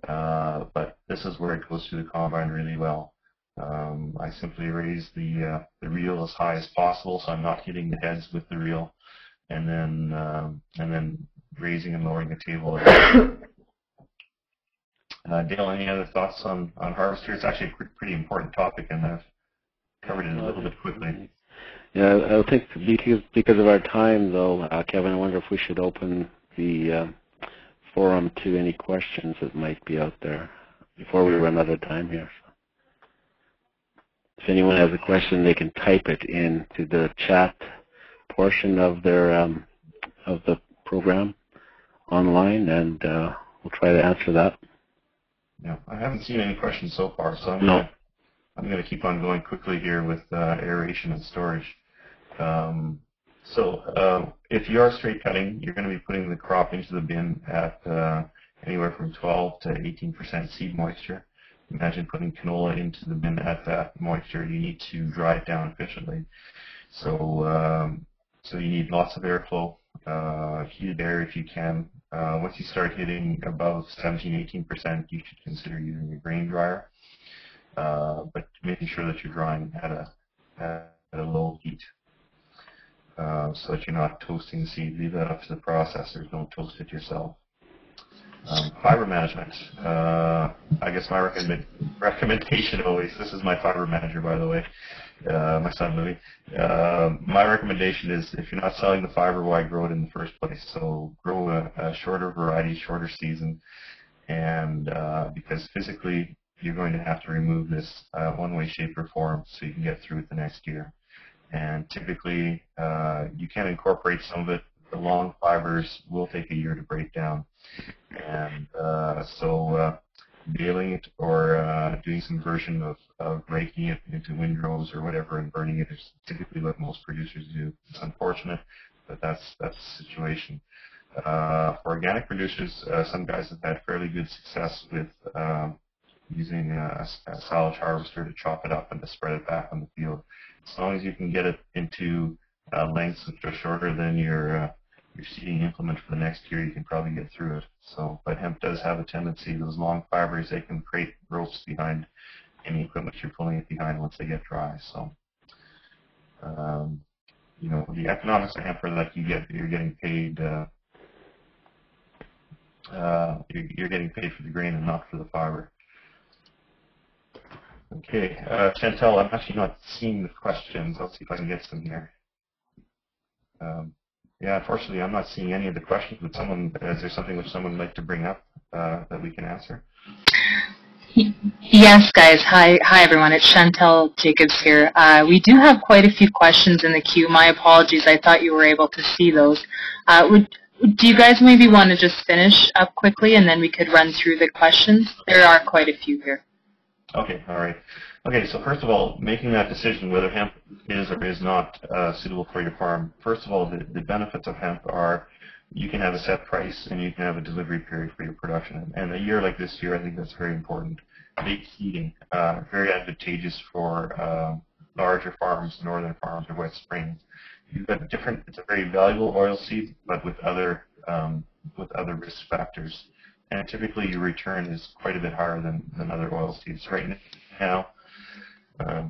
but this is where it goes through the combine really well. I simply raise the reel as high as possible, so I'm not hitting the heads with the reel, and then raising and lowering the table. Dale, any other thoughts on harvester? It's actually a pretty important topic, and I've covered it a little bit quickly. Yeah, I think because of our time, though, Kevin, I wonder if we should open the forum to any questions that might be out there before we run out of time here. If anyone has a question, they can type it into the chat portion of their of the program online, and we'll try to answer that. Yeah, I haven't seen any questions so far, so I'm going to keep on going quickly here with aeration and storage. If you are straight cutting, you're going to be putting the crop into the bin at anywhere from 12 to 18% seed moisture. Imagine putting canola into the bin at that moisture. You need to dry it down efficiently. So you need lots of airflow, heated air if you can. Once you start hitting above 17-18%, you should consider using a grain dryer. But making sure that you're drying at a low heat, so that you're not toasting the seed. Leave that up to the processors. Don't toast it yourself. Fiber management. I guess my recommendation always, this is my fiber manager, by the way, my son Louis. My recommendation is if you're not selling the fiber, why grow it in the first place? So grow a shorter variety, shorter season, and because physically you're going to have to remove this one way, shape, or form so you can get through it the next year. And typically you can incorporate some of it. The long fibers will take a year to break down. And so baling it or doing some version of breaking it into windrows or whatever and burning it is typically what most producers do. It's unfortunate, but that's the situation. For organic producers, some guys have had fairly good success with using a silage harvester to chop it up and to spread it back on the field. As long as you can get it into lengths which are shorter than your seeding implement for the next year, you can probably get through it. So, but hemp does have a tendency, those long fibers, they can create ropes behind any equipment you're pulling it behind once they get dry. So, you know, the economics of hemp are that you're getting paid. You're getting paid for the grain and not for the fiber. Okay, Chantel, I'm actually not seeing the questions. I'll see if I can get some here. Yeah, unfortunately, I'm not seeing any of the questions. But is there something which someone would like to bring up that we can answer? Yes, guys. Hi, everyone. It's Chantel Jacobs here. We do have quite a few questions in the queue. My apologies. I thought you were able to see those. Do you guys maybe want to just finish up quickly and then we could run through the questions? There are quite a few here. Okay, all right. Okay, so first of all, making that decision whether hemp is or is not suitable for your farm, first of all, the benefits of hemp are you can have a set price and you can have a delivery period for your production. And a year like this year, I think that's very important. Late seeding, very advantageous for larger farms, northern farms, or Wet Springs. You've got it's a very valuable oil seed, but with other risk factors. And typically your return is quite a bit higher than other oil seeds. Right now,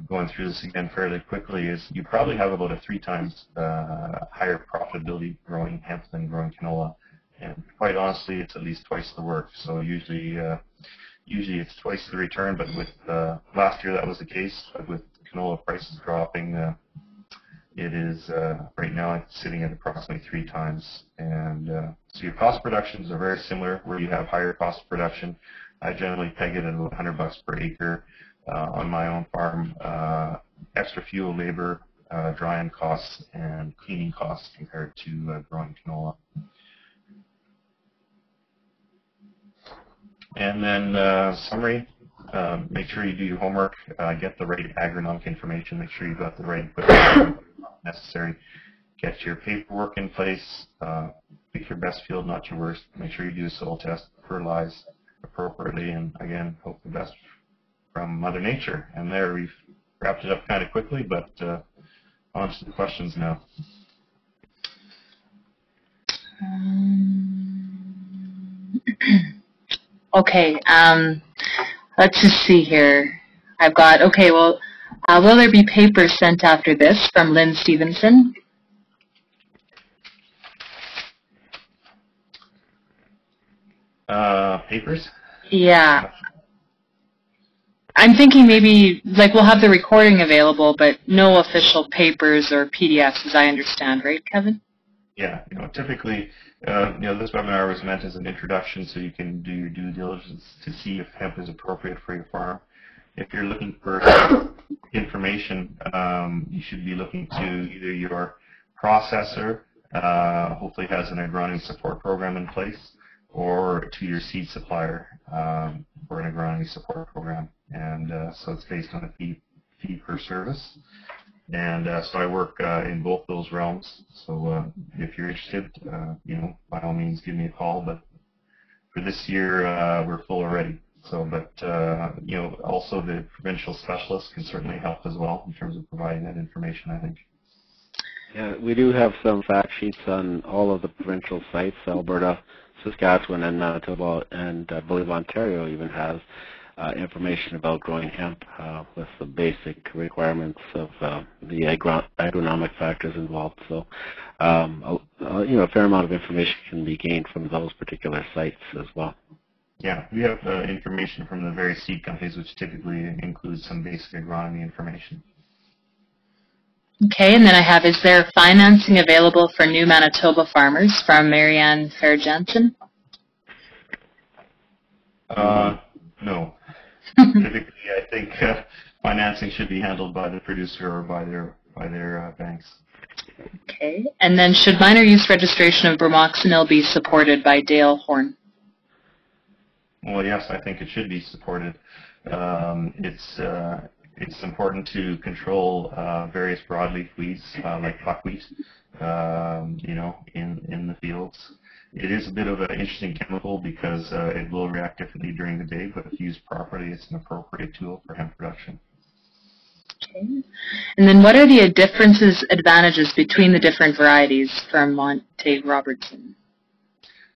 going through this again fairly quickly, is you probably have about a 3 times higher profitability growing hemp than growing canola. And quite honestly, it's at least twice the work. So usually it's twice the return, but with last year that was the case. But with canola prices dropping, it is right now it's sitting at approximately 3 times. And so your cost productions are very similar where you have higher cost of production. I generally peg it at about $100 per acre on my own farm. Extra fuel, labor, drying costs, and cleaning costs compared to growing canola. And then summary. Make sure you do your homework, get the right agronomic information, make sure you've got the right equipment necessary, get your paperwork in place, pick your best field, not your worst, make sure you do a soil test, fertilize appropriately, and again, hope the best from Mother Nature. And there, we've wrapped it up kind of quickly, but on to the questions now. Okay, let's just see here. I've got, okay, well, will there be papers sent after this from Lynn Stevenson? Papers? Yeah. I'm thinking maybe, like, we'll have the recording available, but no official papers or PDFs, as I understand, right, Kevin? Yeah, typically, this webinar was meant as an introduction so you can do your due diligence to see if hemp is appropriate for your farm. If you're looking for information, you should be looking to either your processor, hopefully has an agronomy support program in place, or to your seed supplier for an agronomy support program. And so it's based on a fee per service. And so I work in both those realms. So if you're interested, by all means give me a call. But for this year, we're full already. So, but also the provincial specialists can certainly help as well in terms of providing that information, I think. Yeah, we do have some fact sheets on all of the provincial sites. Alberta, Saskatchewan, and Manitoba, and I believe Ontario even has information about growing hemp with the basic requirements of the agronomic factors involved. So, a fair amount of information can be gained from those particular sites as well. Yeah, we have information from the various seed companies, which typically includes some basic agronomy information. Okay, and then I have, is there financing available for new Manitoba farmers, from Marianne Fair-Jensen? No. Typically, I think financing should be handled by the producer or by their banks. Okay, and then should minor use registration of bromoxynil be supported by Dale Horn? Well, yes, I think it should be supported. It's important to control various broadleaf weeds like buckwheat, in the fields. It is a bit of an interesting chemical because it will react differently during the day, but if used properly, it's an appropriate tool for hemp production. Okay, and then what are the advantages between the different varieties, from Monte Robertson?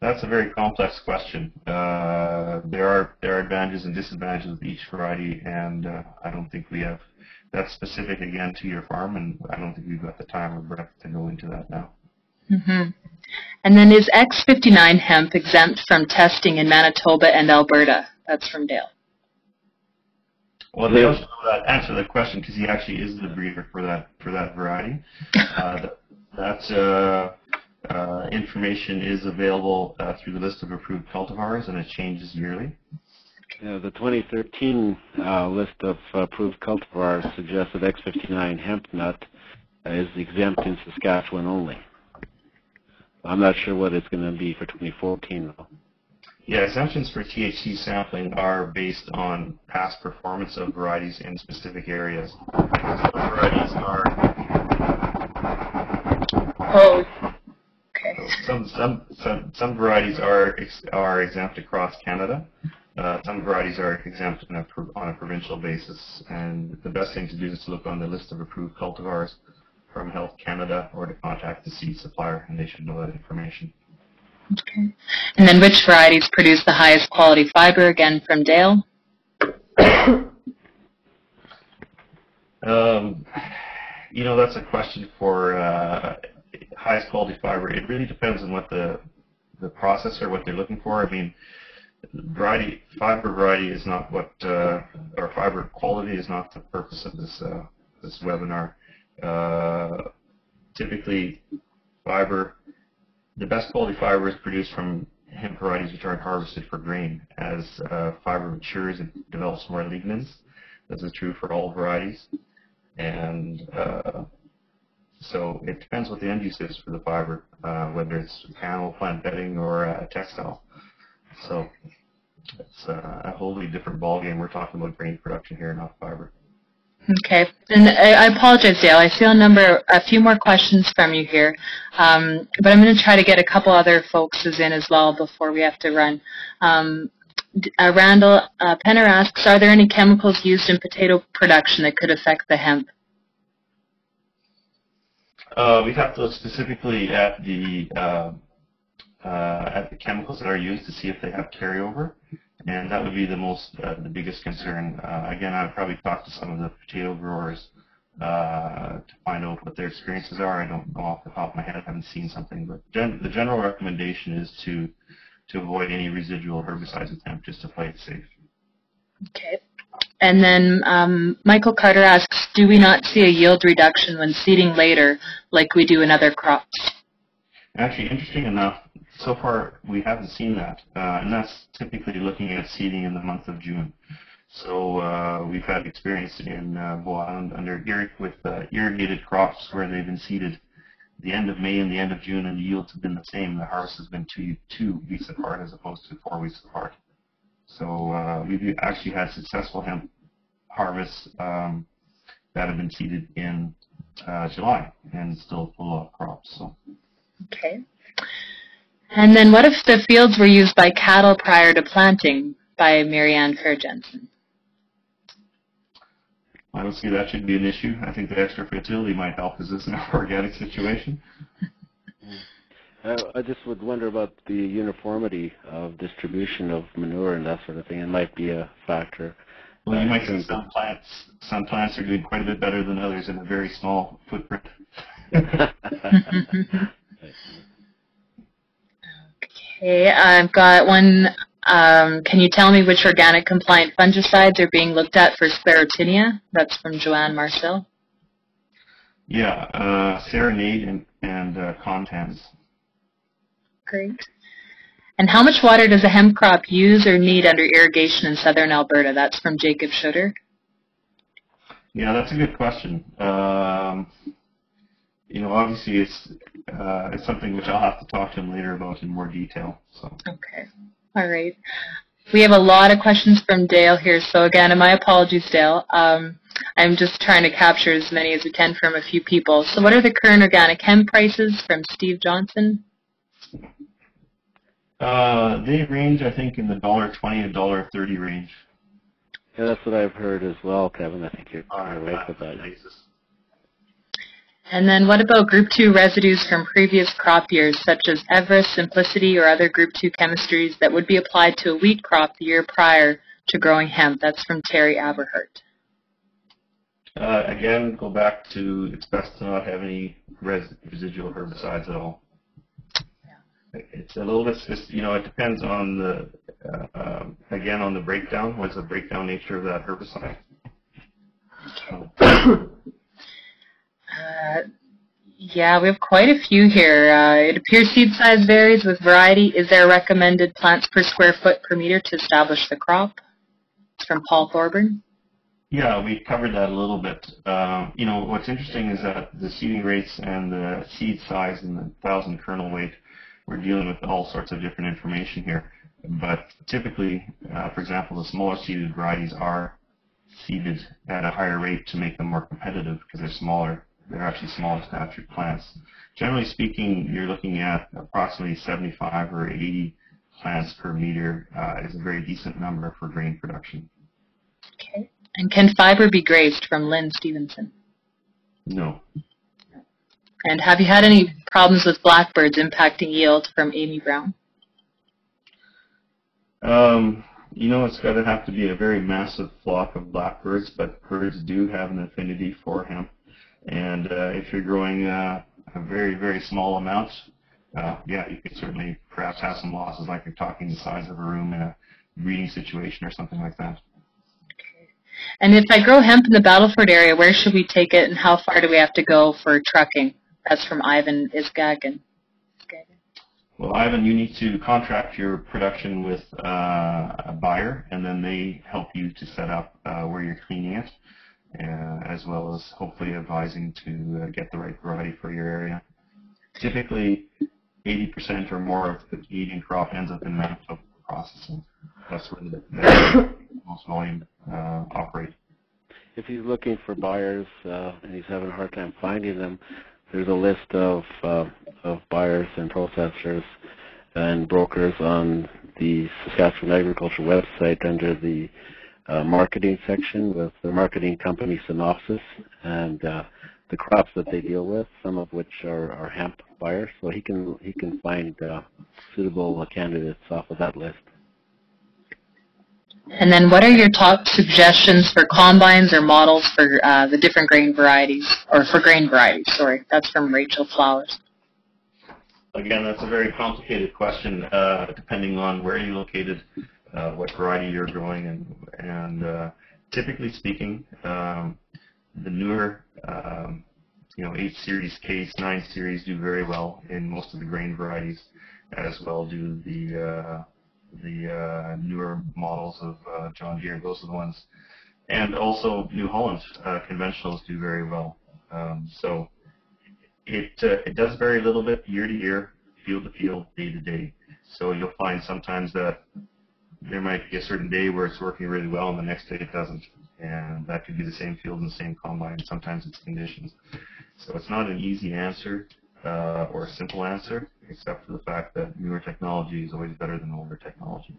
That's a very complex question. There are advantages and disadvantages with each variety, and I don't think we have that's specific again to your farm, and I don't think we've got the time or breadth to go into that now. Mm-hmm. And then is X59 hemp exempt from testing in Manitoba and Alberta? That's from Dale. Well, Dale should know that answer that question because he actually is the breeder for that variety. Information is available through the list of approved cultivars, and it changes yearly. The 2013 list of approved cultivars suggests that X59 hemp nut is exempt in Saskatchewan only. I'm not sure what it's going to be for 2014, though. Yeah, exemptions for THC sampling are based on past performance of varieties in specific areas. Some varieties are. Oh. Okay. Some varieties are exempt across Canada. Some varieties are exempt on a provincial basis, and the best thing to do is to look on the list of approved cultivars from Health Canada or to contact the seed supplier, and they should know that information. Okay. And then which varieties produce the highest quality fiber, again from Dale? That's a question for highest quality fiber. It really depends on what the processor, what they're looking for. I mean, fiber variety is not what, or fiber quality is not the purpose of this webinar. Typically, the best quality fiber is produced from hemp varieties which aren't harvested for grain. As fiber matures, it develops more lignins. This is true for all varieties. And so it depends what the end use is for the fiber, whether it's animal plant bedding or textile. So it's a wholly different ballgame. We're talking about grain production here, not fiber. Okay, and I apologize, Dale. I see a few more questions from you here, but I'm going to try to get a couple other folks in as well before we have to run. Randall Penner asks, are there any chemicals used in potato production that could affect the hemp? We have to look specifically at the chemicals that are used to see if they have carryover. And that would be the biggest concern. Again, I would probably talk to some of the potato growers to find out what their experiences are. I don't know off the top of my head. I haven't seen something, but the general recommendation is to avoid any residual herbicides with hemp, just to play it safe. Okay. And then Michael Carter asks, do we not see a yield reduction when seeding later, like we do in other crops? Actually, interesting enough, so far we haven't seen that, and that's typically looking at seeding in the month of June. So we've had experience in Bow Island with irrigated crops where they've been seeded the end of May and the end of June, and the yields have been the same. The harvest has been 2 weeks apart as opposed to 4 weeks apart. So we've actually had successful hemp harvests that have been seeded in July and still full of crops. So. Okay. And then what if the fields were used by cattle prior to planting, by Marianne Fair-Jensen? I don't see that should be an issue. I think the extra fertility might help. Is this an organic situation? I just would wonder about the uniformity of distribution of manure and that sort of thing. It might be a factor. Well, you might see some plants are doing quite a bit better than others in a very small footprint. Okay, I've got one Can you tell me which organic compliant fungicides are being looked at for sclerotinia? That's from Joanne Marcel. Yeah, Serenade and Contans. Great. And how much water does a hemp crop use or need under irrigation in southern Alberta? That's from Jacob Schutter. Yeah, that's a good question. Obviously it's something which I'll have to talk to him later about in more detail. So. Okay. All right. We have a lot of questions from Dale here, so again, and my apologies, Dale. I'm just trying to capture as many as we can from a few people. So what are the current organic hemp prices from Steve Johnson? They range, I think, in the $1.20 to $1.30 range. Yeah, that's what I've heard as well, Kevin. I think you're right with that. And then what about Group 2 residues from previous crop years, such as Everest, Simplicity, or other Group 2 chemistries that would be applied to a wheat crop the year prior to growing hemp? That's from Terry Aberhart. Again, go back to it's best to not have any residual herbicides at all. It's a little bit, it depends on the, again, on the breakdown. What's the breakdown nature of that herbicide? Yeah, we have quite a few here. It appears seed size varies with variety. Is there a recommended plants per square foot per meter to establish the crop? It's from Paul Thorburn. Yeah, we covered that a little bit. What's interesting is that the seeding rates and the seed size and the 1,000 kernel weight, we're dealing with all sorts of different information here. But typically, for example, the smaller seeded varieties are seeded at a higher rate to make them more competitive because they're smaller. They're actually smaller statured plants. Generally speaking, you're looking at approximately 75 or 80 plants per meter is a very decent number for grain production. Okay. And can fiber be grazed from Lynn Stevenson? No. And have you had any problems with blackbirds impacting yield from Amy Brown? It's got to have to be a very massive flock of blackbirds, but birds do have an affinity for hemp. And if you're growing a very, very small amount, yeah, you could certainly perhaps have some losses, like you're talking the size of a room in a breeding situation or something like that. Okay. And if I grow hemp in the Battleford area, where should we take it and how far do we have to go for trucking? That's from Ivan Isgagin. Well, Ivan, you need to contract your production with a buyer, and then they help you to set up where you're cleaning it, as well as hopefully advising to get the right variety for your area. Typically, 80% or more of the Canadian crop ends up in Manitoba processing. That's where the most volume operates. If he's looking for buyers and he's having a hard time finding them, there's a list of buyers and processors and brokers on the Saskatchewan Agriculture website under the marketing section with the marketing company synopsis and the crops that they deal with, some of which are hemp buyers. So he can find suitable candidates off of that list. And then what are your top suggestions for combines or models for the different grain varieties, or for grain varieties, sorry. That's from Rachel Flowers. Again, that's a very complicated question, depending on where you're located, what variety you're growing, and typically speaking, the newer 8 Series case, 9 Series do very well in most of the grain varieties, as well do the newer models of John Deere. Those are the ones. And also New Holland conventionals do very well. So it does vary a little bit year to year, field to field, day to day. So you'll find sometimes that there might be a certain day where it's working really well and the next day it doesn't. And that could be the same field and the same combine. Sometimes it's conditions. So it's not an easy answer or a simple answer, except for the fact that newer technology is always better than older technology.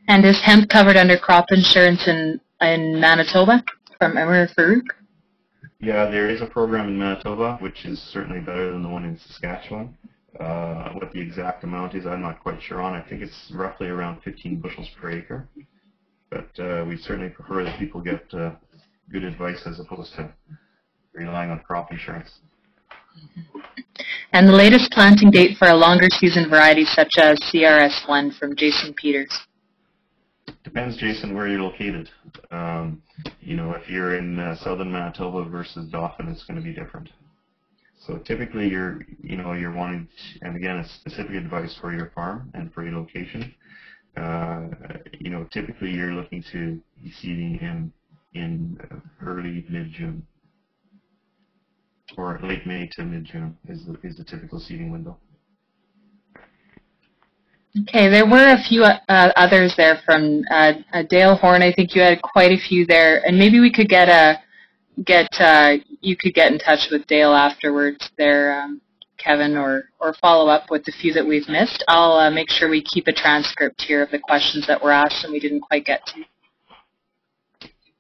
And is hemp covered under crop insurance in Manitoba? From Emmer Farouk? Yeah, there is a program in Manitoba, which is certainly better than the one in Saskatchewan. What the exact amount is, I'm not quite sure on. I think it's roughly around 15 bushels per acre. But we certainly prefer that people get good advice as opposed to relying on crop insurance. And the latest planting date for a longer season variety such as CRS1 from Jason Peters. Depends, Jason, where you're located. You know, if you're in southern Manitoba versus Dauphin, it's going to be different. So typically, you're wanting, and again, it's specific advice for your farm and for your location. You know, typically you're looking to be seeding in early mid-June, or late May to mid-June is the typical seeding window. Okay, there were a few others there from Dale Horn. I think you had quite a few there, and maybe we could you could get in touch with Dale afterwards there, Kevin, or follow up with the few that we've missed. I'll make sure we keep a transcript here of the questions that were asked and we didn't quite get to.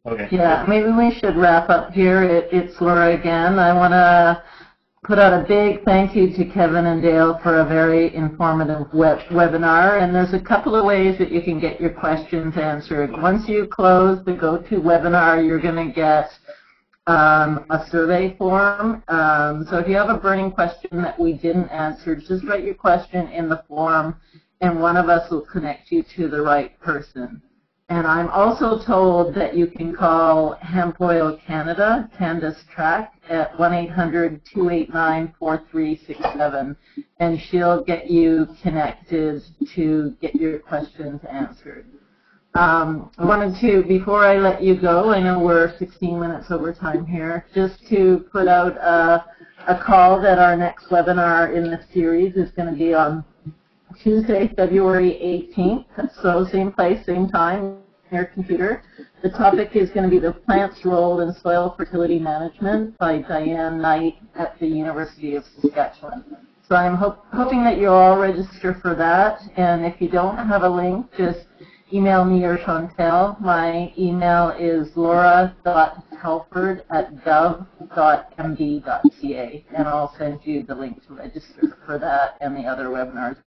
Okay. Yeah, maybe we should wrap up here. It's Laura again. I want to put out a big thank you to Kevin and Dale for a very informative webinar. And there's a couple of ways that you can get your questions answered. Once you close the GoToWebinar, you're going to get a survey form. So if you have a burning question that we didn't answer, just write your question in the form, and one of us will connect you to the right person. And I'm also told that you can call Hemp Oil Canada, Candace Track, at 1-800-289-4367, and she'll get you connected to get your questions answered. I wanted to, before I let you go, I know we're 16 minutes over time here, just to put out a call that our next webinar in the series is going to be on Tuesday, February 18th, so same place, same time, your computer. The topic is going to be the plant's role in soil fertility management by Diane Knight at the University of Saskatchewan. So I'm hoping that you all register for that, and if you don't have a link, just email me or Chantel. My email is laura.telford@gov.md.ca, and I'll send you the link to register for that and the other webinars.